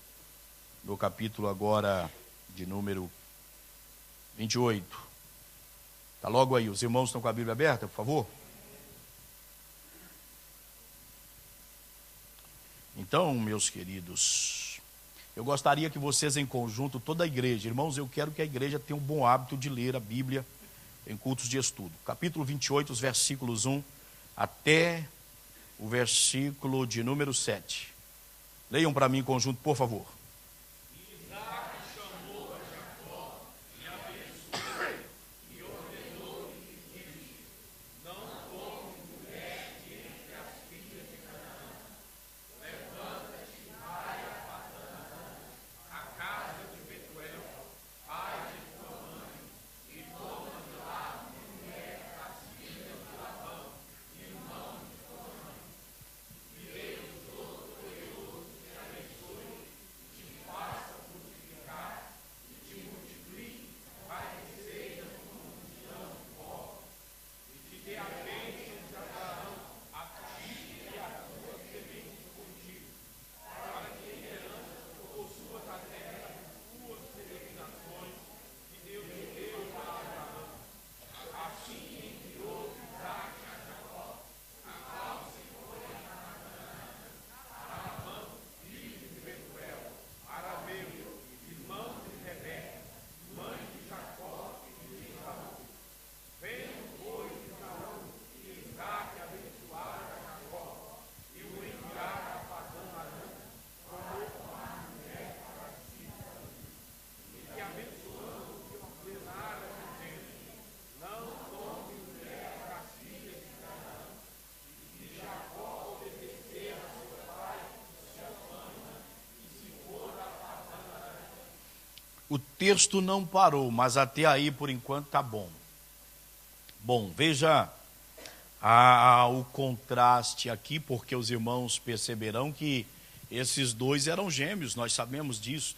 no capítulo agora de número 28. Está logo aí, os irmãos estão com a Bíblia aberta, por favor? Então, meus queridos, eu gostaria que vocês em conjunto, toda a igreja, irmãos, eu quero que a igreja tenha um bom hábito de ler a Bíblia em cultos de estudo. Capítulo 28, os versículos 1 até o versículo de número 7. Leiam para mim em conjunto, por favor. Isaac chamou a Jacó e abençoou e ordenou-lhe e disse: não tome mulher de entre as filhas de Canaã. Levanta-te e vai a Padã-Arã, a casa de Betuel, pai de tua mãe, e toma de lá mulher das filhas de Labão, irmão de tua mãe. E Deus Todo-Poderoso te abençoe, te faça frutificar e te multiplique, para que sejas uma multidão de povos, e te dê a bênção de Abraão, a ti e a tua semente contigo, para que em herança possuas a terra de tuas peregrinações, que Deus te deu a Abraão. Assim enviou Isaac a Jacó, a qual se foi a Canaã, a Labão, filho de Betuel, arameu, irmão de Rebeca, mãe de Jacó e de Esaú. Vendo, pois, Esaú e Isaac abençoar a Jacó e o enviar a Padã-Arã, tomou uma mulher para si, e que abençoando que ordenara, dizendo: não tome mulher para as filhas de Canaã. E Jacó obedeceu a seu pai e sua mãe, e se for a Padã-Arã. O texto não parou, mas até aí por enquanto está bom. Bom, veja o contraste aqui, porque os irmãos perceberão que esses dois eram gêmeos, nós sabemos disso.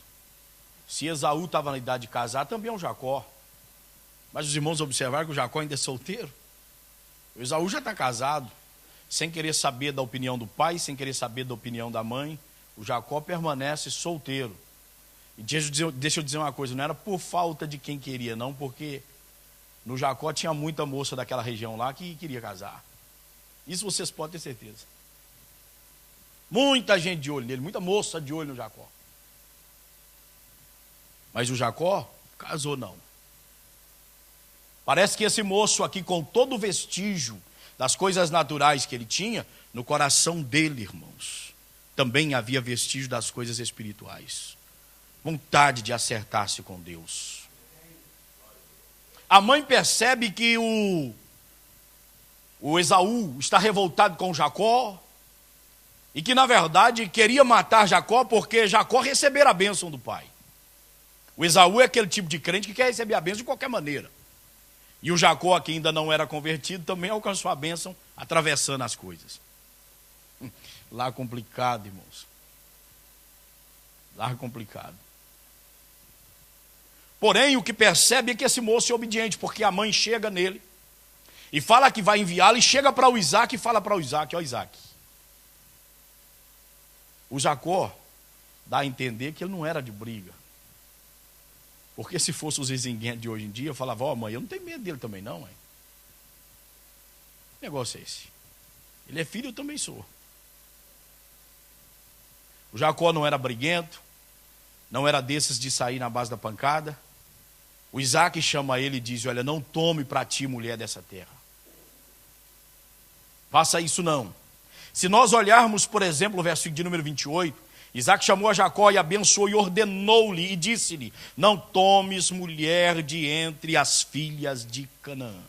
Se Esaú estava na idade de casar, também é um Jacó. Mas os irmãos observaram que o Jacó ainda é solteiro. O Esaú já está casado, sem querer saber da opinião do pai, sem querer saber da opinião da mãe. O Jacó permanece solteiro. E deixa eu dizer uma coisa, não era por falta de quem queria, não, porque no Jacó tinha muita moça daquela região lá que queria casar. Isso vocês podem ter certeza. Muita gente de olho nele, muita moça de olho no Jacó. Mas o Jacó casou não. Parece que esse moço aqui, com todo o vestígio das coisas naturais que ele tinha, no coração dele, irmãos, também havia vestígio das coisas espirituais. Vontade de acertar-se com Deus. A mãe percebe que o Esaú está revoltado com Jacó e que, na verdade, queria matar Jacó porque Jacó recebera a bênção do pai. O Esaú é aquele tipo de crente que quer receber a bênção de qualquer maneira. E o Jacó, que ainda não era convertido, também alcançou a bênção atravessando as coisas. Lá complicado, irmãos. Lá complicado. Porém, o que percebe é que esse moço é obediente, porque a mãe chega nele e fala que vai enviá-lo, e chega para o Isaac e fala para o Isaac: ó Isaac. O Jacó dá a entender que ele não era de briga. Porque se fosse os exinguentes de hoje em dia, eu falava, ó, mãe, eu não tenho medo dele também não, mãe. Que negócio é esse? Ele é filho, eu também sou. O Jacó não era briguento, não era desses de sair na base da pancada. O Isaac chama ele e diz, olha, não tome para ti mulher dessa terra. Faça isso não. Se nós olharmos, por exemplo, o versículo de número 28, Isaac chamou a Jacó e abençoou e ordenou-lhe e disse-lhe, não tomes mulher de entre as filhas de Canaã.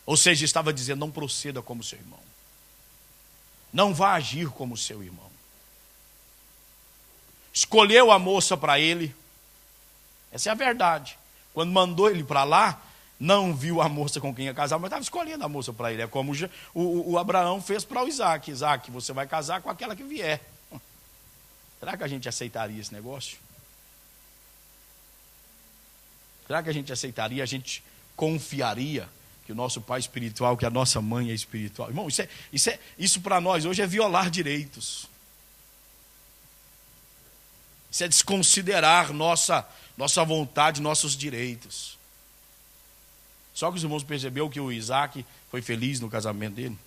Ou seja, estava dizendo, não proceda como seu irmão. Não vá agir como seu irmão. Escolheu a moça para ele. Essa é a verdade. Quando mandou ele para lá, não viu a moça com quem ia casar, mas estava escolhendo a moça para ele. É como o Abraão fez para o Isaac. Isaac, você vai casar com aquela que vier. Será que a gente aceitaria esse negócio? Será que a gente aceitaria, a gente confiaria que o nosso pai é espiritual, que a nossa mãe é espiritual? Irmão, isso para nós hoje é violar direitos. Isso é desconsiderar nossa vontade, nossos direitos. Só que os irmãos perceberam que o Isaac foi feliz no casamento dele.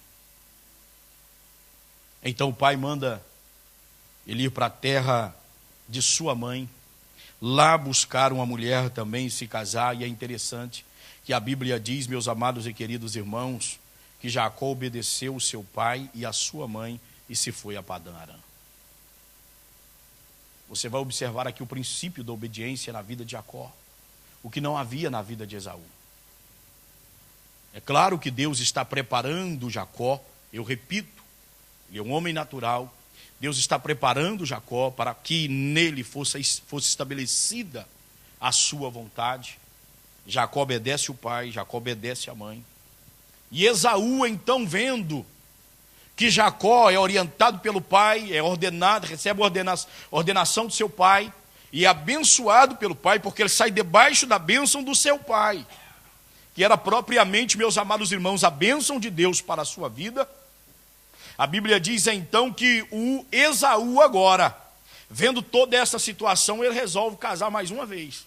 Então o pai manda ele ir para a terra de sua mãe, lá buscar uma mulher também, se casar. E é interessante que a Bíblia diz, meus amados e queridos irmãos, que Jacó obedeceu o seu pai e a sua mãe e se foi a Padã Arã. Você vai observar aqui o princípio da obediência na vida de Jacó, o que não havia na vida de Esaú. É claro que Deus está preparando Jacó, eu repito, ele é um homem natural. Deus está preparando Jacó para que nele fosse estabelecida a sua vontade. Jacó obedece o pai, Jacó obedece a mãe. E Esaú, então, vendo que Jacó é orientado pelo pai, é ordenado, recebe a ordenação do seu pai, e é abençoado pelo pai, porque ele sai debaixo da bênção do seu pai, que era propriamente, meus amados irmãos, a bênção de Deus para a sua vida. A Bíblia diz então que o Esaú agora, vendo toda essa situação, ele resolve casar mais uma vez.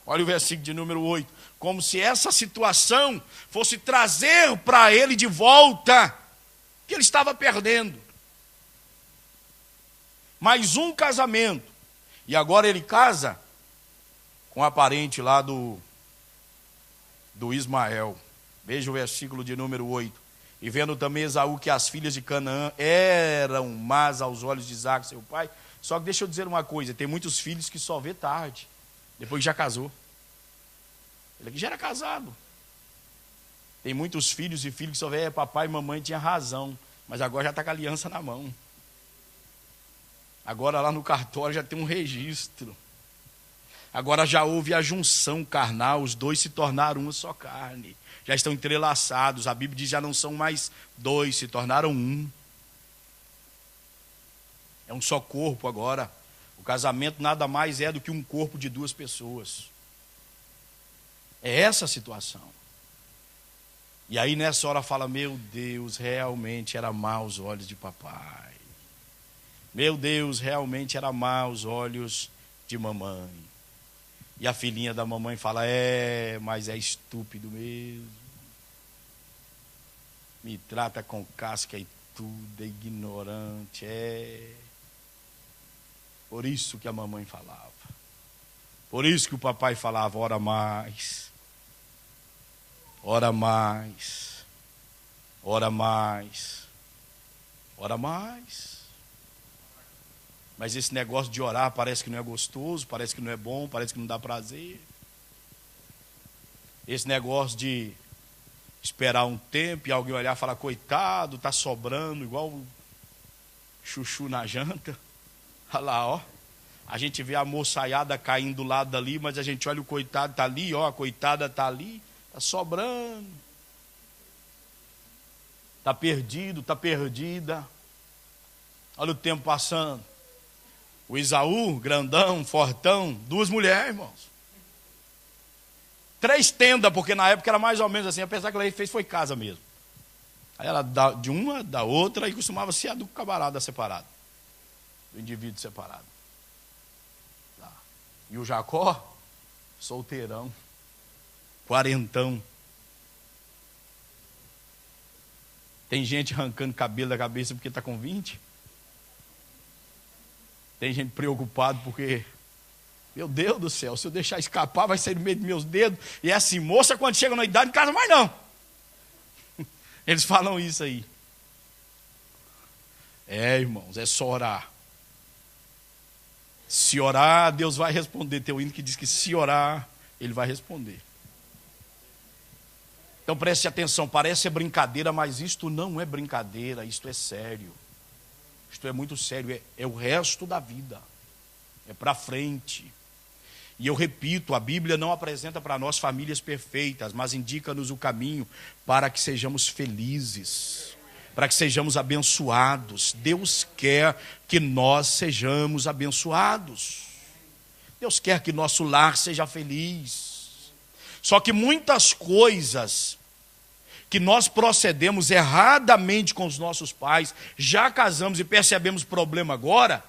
Olha o versículo de número 8. Como se essa situação fosse trazer para ele de volta o que ele estava perdendo. Mais um casamento. E agora ele casa com a parente lá do Ismael. Veja o versículo de número 8. E vendo também Esaú que as filhas de Canaã eram más aos olhos de Isaac, seu pai. Só que deixa eu dizer uma coisa, tem muitos filhos que só vê tarde, depois que já casou. Ele aqui já era casado. Tem muitos filhos e filhos que só vê, papai e mamãe tinha razão, mas agora já está com a aliança na mão. Agora lá no cartório já tem um registro. Agora já houve a junção carnal, os dois se tornaram uma só carne. Já estão entrelaçados, a Bíblia diz já não são mais dois, se tornaram um. É um só corpo agora. O casamento nada mais é do que um corpo de duas pessoas. É essa a situação. E aí nessa hora fala, meu Deus, realmente era mau aos olhos de papai. Meu Deus, realmente era mau aos olhos de mamãe. E a filhinha da mamãe fala, mas é estúpido mesmo. Me trata com casca e tudo, é ignorante, Por isso que a mamãe falava. Por isso que o papai falava, ora mais. Ora mais. Ora mais. Ora mais. Mas esse negócio de orar parece que não é gostoso, parece que não é bom, parece que não dá prazer. Esse negócio de esperar um tempo e alguém olhar e falar, coitado, está sobrando, igual chuchu na janta. Olha lá, ó. A gente vê a moçaiada caindo do lado dali, mas a gente olha o coitado está ali, ó, a coitada está ali, está sobrando. Está perdido, está perdida. Olha o tempo passando. O Esaú, grandão, fortão, 2 mulheres, irmãos. 3 tendas, porque na época era mais ou menos assim, apesar que ela fez foi casa mesmo. Aí ela de uma, da outra, e costumava ser a do camarada separado. Do indivíduo separado. Lá. E o Jacó, solteirão, quarentão. Tem gente arrancando cabelo da cabeça porque está com 20. Tem gente preocupado porque, meu Deus do céu, se eu deixar escapar vai sair no meio dos meus dedos. E é assim, moça, quando chega na idade não casa mais não. Eles falam isso aí. Irmãos, é só orar. Se orar, Deus vai responder. Tem um hino que diz que se orar, Ele vai responder. Então preste atenção, parece ser brincadeira, mas isto não é brincadeira, isto é sério. Isto é muito sério, é o resto da vida. É para frente. E eu repito, a Bíblia não apresenta para nós famílias perfeitas, mas indica-nos o caminho para que sejamos felizes, para que sejamos abençoados. Deus quer que nós sejamos abençoados. Deus quer que nosso lar seja feliz. Só que muitas coisas que nós procedemos erradamente com os nossos pais, já casamos e percebemos problema agora,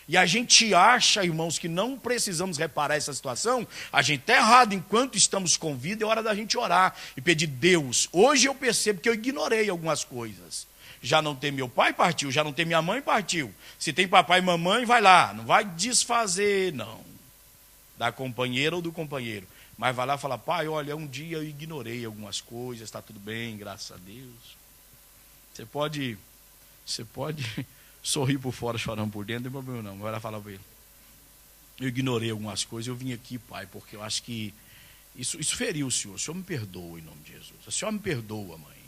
e a gente acha, irmãos, que não precisamos reparar essa situação, a gente está errado. Enquanto estamos com vida, é hora da gente orar e pedir: Deus, hoje eu percebo que eu ignorei algumas coisas. Já não tem meu pai, partiu. Já não tem minha mãe, partiu. Se tem papai e mamãe, vai lá. Não vai desfazer, não, da companheira ou do companheiro. Mas vai lá e fala: pai, olha, um dia eu ignorei algumas coisas, está tudo bem, graças a Deus. Você pode sorrir por fora, chorando por dentro, não tem problema não. Vai lá falar para ele: eu ignorei algumas coisas, eu vim aqui, pai, porque eu acho que isso feriu o senhor me perdoa em nome de Jesus. A senhora me perdoa, mãe,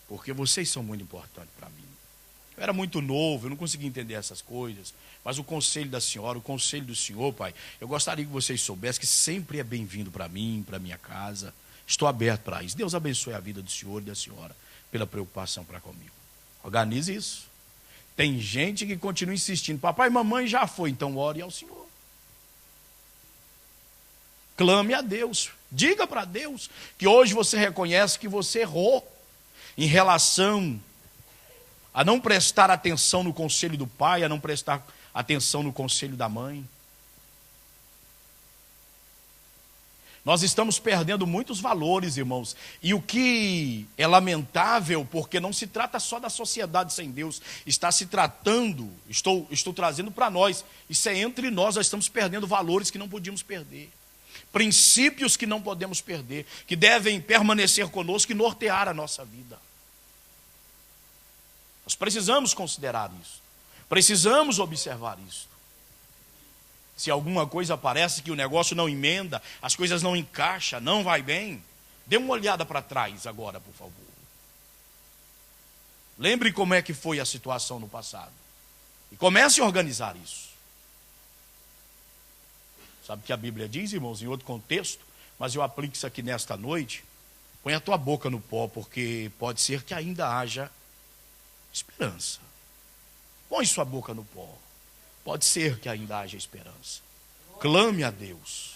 porque vocês são muito importantes para mim. Eu era muito novo, eu não conseguia entender essas coisas, mas o conselho da senhora, o conselho do senhor, pai, eu gostaria que vocês soubessem que sempre é bem-vindo para mim, para minha casa. Estou aberto para isso. Deus abençoe a vida do senhor e da senhora pela preocupação para comigo. Organize isso. Tem gente que continua insistindo: papai e mamãe já foi, então ore ao Senhor. Clame a Deus. Diga para Deus que hoje você reconhece que você errou em relação a não prestar atenção no conselho do pai, a não prestar atenção no conselho da mãe. Nós estamos perdendo muitos valores, irmãos. E o que é lamentável, porque não se trata só da sociedade sem Deus, está se tratando, estou trazendo para nós, isso é entre nós estamos perdendo valores que não podíamos perder. Princípios que não podemos perder, que devem permanecer conosco e nortear a nossa vida. Nós precisamos considerar isso. Precisamos observar isso. Se alguma coisa parece que o negócio não emenda, as coisas não encaixam, não vai bem, dê uma olhada para trás agora, por favor. Lembre como é que foi a situação no passado. E comece a organizar isso. Sabe o que a Bíblia diz, irmãos, em outro contexto? Mas eu aplico isso aqui nesta noite. Põe a tua boca no pó, porque pode ser que ainda haja esperança. Põe sua boca no pó. Pode ser que ainda haja esperança. Clame a Deus.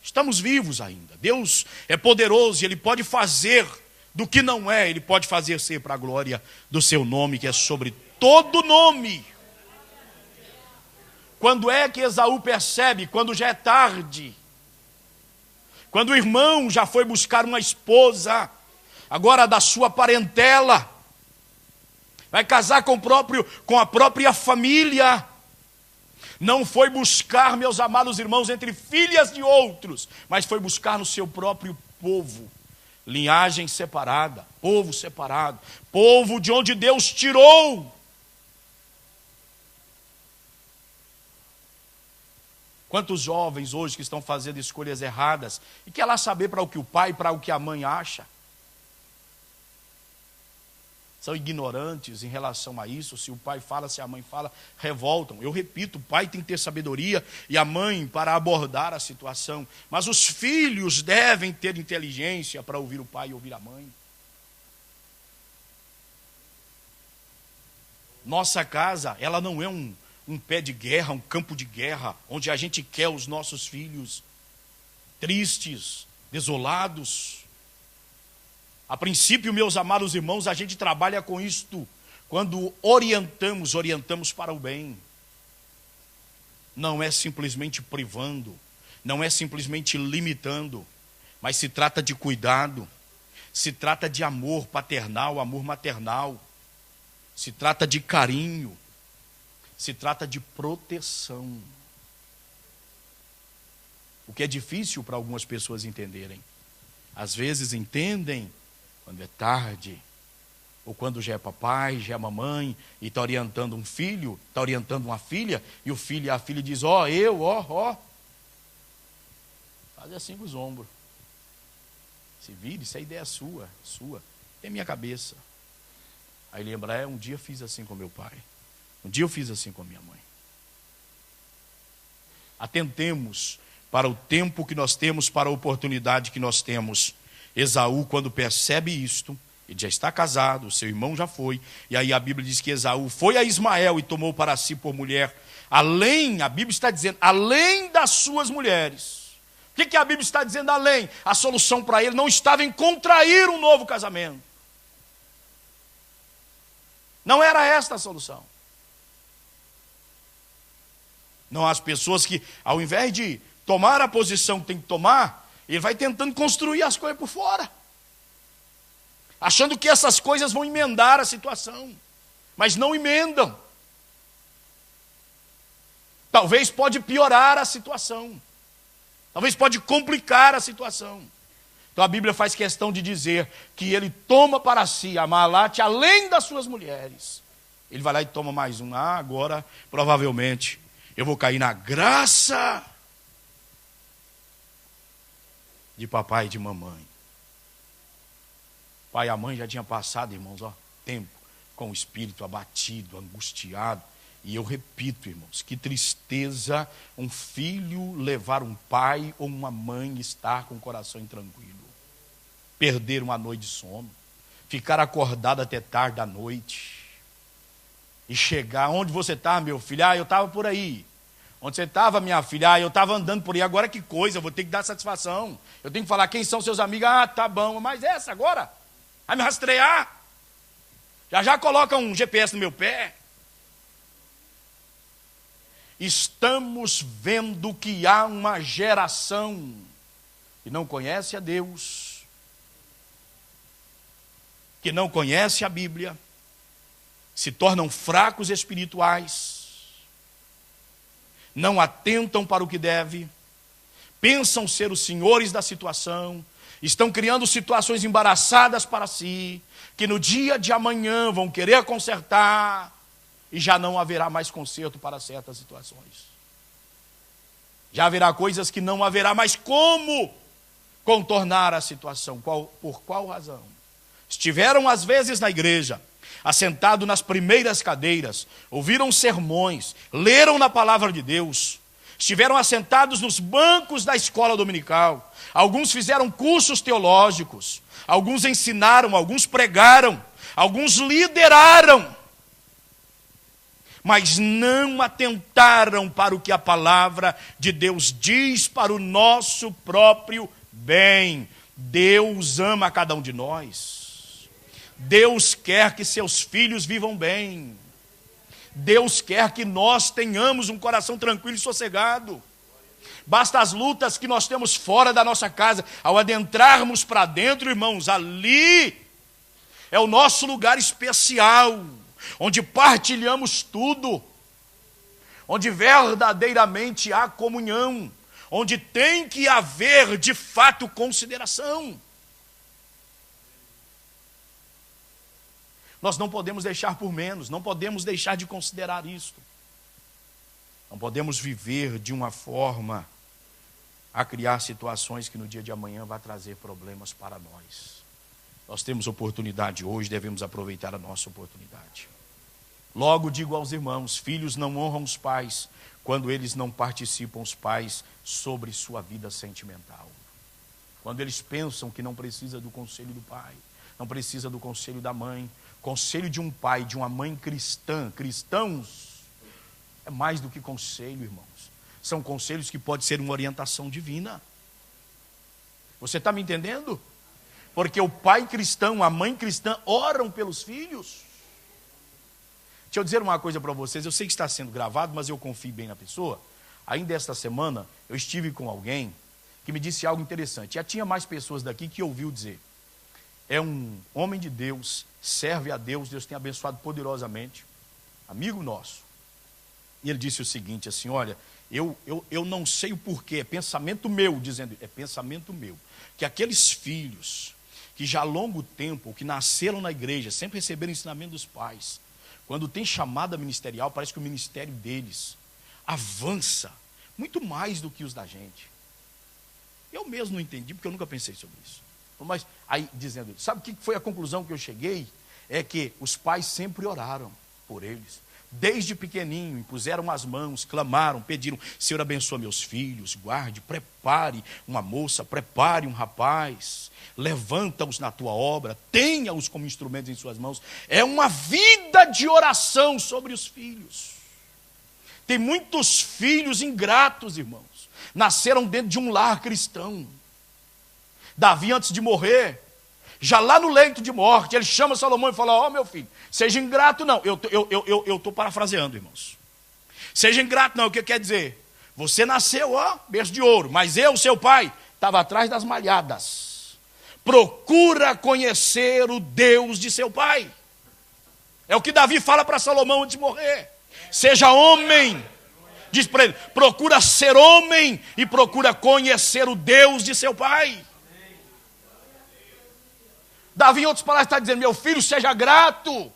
Estamos vivos ainda. Deus é poderoso e Ele pode fazer do que não é, Ele pode fazer ser para a glória do seu nome, que é sobre todo nome. Quando é que Esaú percebe? Quando já é tarde. Quando o irmão já foi buscar uma esposa, agora da sua parentela, vai casar com a própria família. Não foi buscar, meus amados irmãos, entre filhas de outros, mas foi buscar no seu próprio povo. Linhagem separada, povo de onde Deus tirou. Quantos jovens hoje que estão fazendo escolhas erradas e quer lá saber para o que o pai, para o que a mãe acha? São ignorantes em relação a isso. Se o pai fala, se a mãe fala, revoltam. Eu repito, o pai tem que ter sabedoria e a mãe para abordar a situação. Mas os filhos devem ter inteligência para ouvir o pai e ouvir a mãe. Nossa casa, ela não é um pé de guerra, um campo de guerra, onde a gente quer os nossos filhos tristes, desolados. A princípio, meus amados irmãos, a gente trabalha com isto. Quando orientamos para o bem. não é simplesmente privando, não é simplesmente limitando, mas se trata de cuidado, se trata de amor paternal, amor maternal, se trata de carinho, se trata de proteção. O que é difícil para algumas pessoas entenderem. Às vezes entendem quando é tarde, ou quando já é papai, já é mamãe, e está orientando um filho, está orientando uma filha, e o filho e a filha diz, ó, faz assim com os ombros. Se vira, isso é ideia sua, é minha cabeça. Aí lembra, um dia eu fiz assim com meu pai, um dia eu fiz assim com minha mãe. Atentemos para o tempo que nós temos, para a oportunidade que nós temos. Esaú, quando percebe isto, ele já está casado, seu irmão já foi, e aí a Bíblia diz que Esaú foi a Ismael e tomou para si por mulher, além, a Bíblia está dizendo, além das suas mulheres. O que a Bíblia está dizendo além? A solução para ele não estava em contrair um novo casamento. Não era esta a solução. Não, as pessoas que, ao invés de tomar a posição que tem que tomar, ele vai tentando construir as coisas por fora, achando que essas coisas vão emendar a situação, mas não emendam. Talvez pode piorar a situação, talvez pode complicar a situação. Então a Bíblia faz questão de dizer que ele toma para si a Maalat além das suas mulheres. Ele vai lá e toma mais um. Agora provavelmente eu vou cair na graça de papai e de mamãe. Pai e a mãe já tinham passado, irmãos, tempo com o espírito abatido, angustiado. E eu repito, irmãos, que tristeza um filho levar um pai ou uma mãe e estar com o coração intranquilo. Perder uma noite de sono, ficar acordado até tarde da noite. E chegar, onde você está, meu filho? Eu estava por aí. Onde você estava, minha filha? Eu estava andando por aí. Agora que coisa, eu vou ter que dar satisfação. Eu tenho que falar quem são seus amigos. Tá bom, mas essa agora? Vai me rastrear? Já coloca um GPS no meu pé. Estamos vendo que há uma geração que não conhece a Deus, que não conhece a Bíblia, se tornam fracos espirituais, não atentam para o que deve, pensam ser os senhores da situação, estão criando situações embaraçadas para si, que no dia de amanhã vão querer consertar, e já não haverá mais conserto para certas situações. Já haverá coisas que não haverá mais como contornar a situação. Por qual razão? Estiveram às vezes na igreja, assentados nas primeiras cadeiras, ouviram sermões, leram na palavra de Deus, estiveram assentados nos bancos da escola dominical, alguns fizeram cursos teológicos, alguns ensinaram, alguns pregaram, alguns lideraram, mas não atentaram para o que a palavra de Deus diz para o nosso próprio bem. Deus ama cada um de nós. Deus quer que seus filhos vivam bem. Deus quer que nós tenhamos um coração tranquilo e sossegado. Basta as lutas que nós temos fora da nossa casa. Ao adentrarmos para dentro, irmãos, ali é o nosso lugar especial, onde partilhamos tudo, onde verdadeiramente há comunhão, onde tem que haver de fato consideração. Nós não podemos deixar por menos, não podemos deixar de considerar isto. Não podemos viver de uma forma a criar situações que no dia de amanhã vai trazer problemas para nós. Nós temos oportunidade hoje, devemos aproveitar a nossa oportunidade. Logo digo aos irmãos, filhos não honram os pais quando eles não participam, os pais, sobre sua vida sentimental. Quando eles pensam que não precisa do conselho do pai, não precisa do conselho da mãe. Conselho de um pai, de uma mãe cristã, cristãos, é mais do que conselho, irmãos. São conselhos que podem ser uma orientação divina. Você está me entendendo? Porque o pai cristão, a mãe cristã oram pelos filhos. Deixa eu dizer uma coisa para vocês, eu sei que está sendo gravado, mas eu confio bem na pessoa. Ainda esta semana, eu estive com alguém que me disse algo interessante. Já tinha mais pessoas daqui que ouviu dizer. É um homem de Deus, serve a Deus, Deus tem abençoado poderosamente, amigo nosso. E ele disse o seguinte, assim, olha, eu não sei o porquê, é pensamento meu, dizendo, é pensamento meu, que aqueles filhos que já há longo tempo, que nasceram na igreja, sempre receberam ensinamento dos pais, quando tem chamada ministerial, parece que o ministério deles avança muito mais do que os da gente. Eu mesmo não entendi, porque eu nunca pensei sobre isso. Mas aí, dizendo, sabe o que foi a conclusão que eu cheguei? É que os pais sempre oraram por eles. Desde pequenininho, impuseram as mãos, clamaram, pediram, Senhor, abençoa meus filhos, guarde, prepare uma moça, prepare um rapaz, levanta-os na tua obra, tenha-os como instrumentos em suas mãos. É uma vida de oração sobre os filhos. Tem muitos filhos ingratos, irmãos, nasceram dentro de um lar cristão. Davi, antes de morrer, já lá no leito de morte, ele chama Salomão e fala, ó, meu filho, seja ingrato não. Eu estou parafraseando, irmãos. Seja ingrato não, o que quer dizer? Você nasceu, ó, berço de ouro, mas eu, seu pai, estava atrás das malhadas. Procura conhecer o Deus de seu pai. É o que Davi fala para Salomão antes de morrer. Seja homem. Diz para ele, procura ser homem e procura conhecer o Deus de seu pai. Davi, em outras palavras, está dizendo, meu filho, seja grato,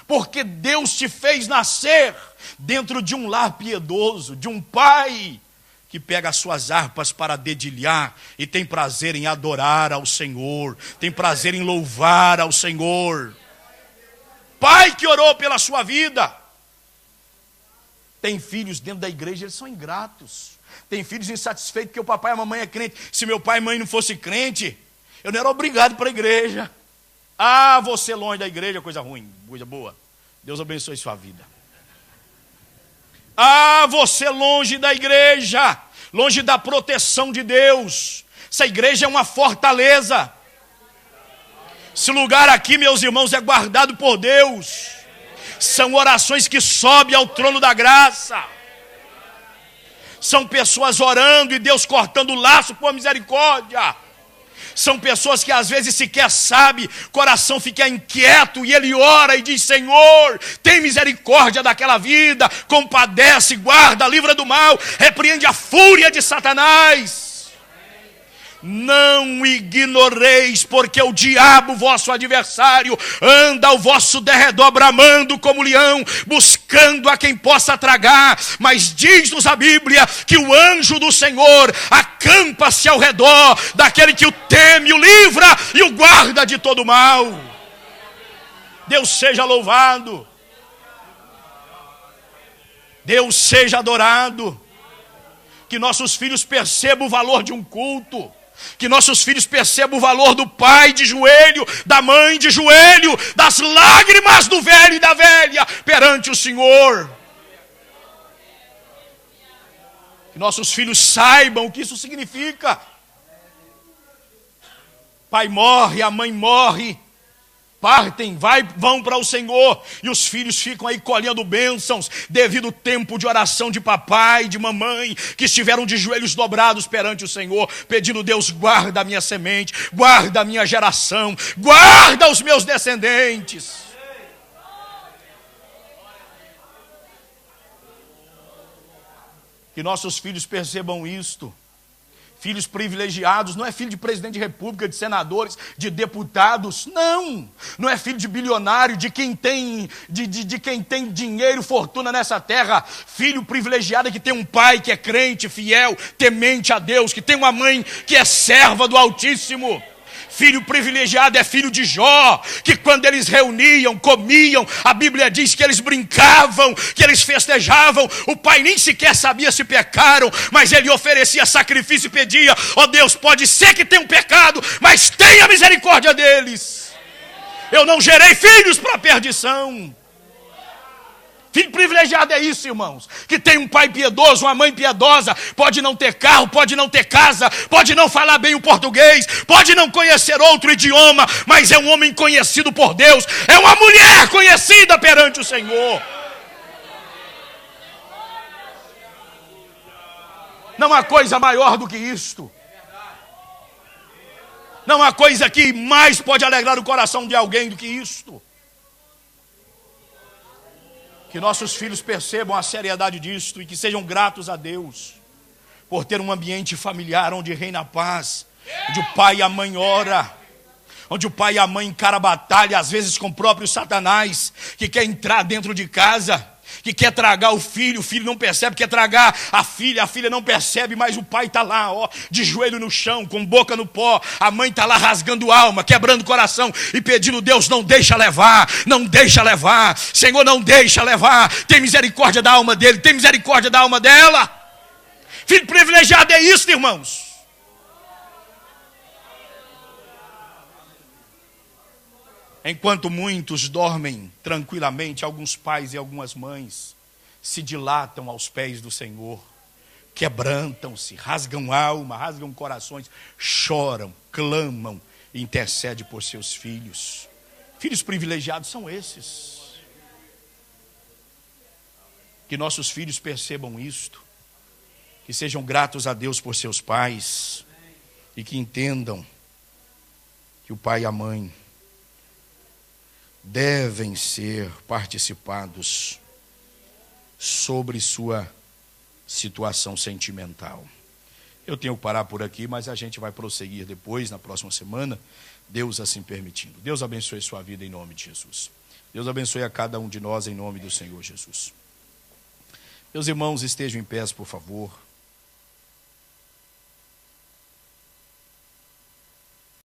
porque Deus te fez nascer dentro de um lar piedoso, de um pai que pega as suas harpas para dedilhar e tem prazer em adorar ao Senhor, tem prazer em louvar ao Senhor. Pai que orou pela sua vida. Tem filhos dentro da igreja, eles são ingratos. Tem filhos insatisfeitos porque o papai e a mamãe é crente. Se meu pai e mãe não fossem crente, eu não era obrigado para a igreja. Ah, você longe da igreja, coisa ruim, coisa boa. Deus abençoe sua vida. Ah, você longe da igreja, longe da proteção de Deus. Essa igreja é uma fortaleza. Esse lugar aqui, meus irmãos, é guardado por Deus. São orações que sobem ao trono da graça. São pessoas orando e Deus cortando o laço por misericórdia. São pessoas que às vezes sequer sabem, o coração fica inquieto e ele ora e diz, Senhor, tem misericórdia daquela vida, compadece, guarda, livra do mal, repreende a fúria de Satanás. Não ignoreis, porque o diabo, vosso adversário, anda ao vosso derredor, bramando como leão, buscando a quem possa tragar. Mas diz-nos a Bíblia que o anjo do Senhor acampa-se ao redor daquele que o teme, o livra e o guarda de todo mal. Deus seja louvado. Deus seja adorado. Que nossos filhos percebam o valor de um culto. Que nossos filhos percebam o valor do pai de joelho, da mãe de joelho, das lágrimas do velho e da velha perante o Senhor. Que nossos filhos saibam o que isso significa. Pai morre, a mãe morre, partem, vão para o Senhor, e os filhos ficam aí colhendo bênçãos, devido ao tempo de oração de papai, de mamãe, que estiveram de joelhos dobrados perante o Senhor, pedindo, Deus, guarda a minha semente, guarda a minha geração, guarda os meus descendentes. Que nossos filhos percebam isto. Filhos privilegiados, não é filho de presidente de república, de senadores, de deputados, não. Não é filho de bilionário, de quem tem, de quem tem dinheiro, fortuna nessa terra. Filho privilegiado que tem um pai que é crente, fiel, temente a Deus, que tem uma mãe que é serva do Altíssimo. Filho privilegiado é filho de Jó, que quando eles reuniam, comiam, a Bíblia diz que eles brincavam, que eles festejavam, o pai nem sequer sabia se pecaram, mas ele oferecia sacrifício e pedia, ó Deus, pode ser que tenham pecado, mas tenha misericórdia deles. Eu não gerei filhos para perdição. Filho privilegiado é isso, irmãos, que tem um pai piedoso, uma mãe piedosa, pode não ter carro, pode não ter casa, pode não falar bem o português, pode não conhecer outro idioma, mas é um homem conhecido por Deus, é uma mulher conhecida perante o Senhor. Não há coisa maior do que isto. Não há coisa que mais pode alegrar o coração de alguém do que isto. Que nossos filhos percebam a seriedade disto e que sejam gratos a Deus por ter um ambiente familiar onde reina a paz, onde o pai e a mãe oram, onde o pai e a mãe encaram a batalha, às vezes com o próprio Satanás, que quer entrar dentro de casa, que quer tragar o filho não percebe, quer tragar a filha não percebe, mas o pai está lá, ó, de joelho no chão, com boca no pó, a mãe está lá rasgando alma, quebrando o coração e pedindo: Deus, não deixa levar, Senhor, não deixa levar, tem misericórdia da alma dele, tem misericórdia da alma dela. Filho privilegiado é isso, irmãos. Enquanto muitos dormem tranquilamente, alguns pais e algumas mães se dilatam aos pés do Senhor, quebrantam-se, rasgam alma, rasgam corações, choram, clamam e intercedem por seus filhos. Filhos privilegiados são esses. Que nossos filhos percebam isto, que sejam gratos a Deus por seus pais e que entendam que o pai e a mãe devem ser participados sobre sua situação sentimental. Eu tenho que parar por aqui, mas a gente vai prosseguir depois, na próxima semana, Deus assim permitindo. Deus abençoe sua vida em nome de Jesus. Deus abençoe a cada um de nós em nome do Senhor Jesus. Meus irmãos, estejam em pé, por favor.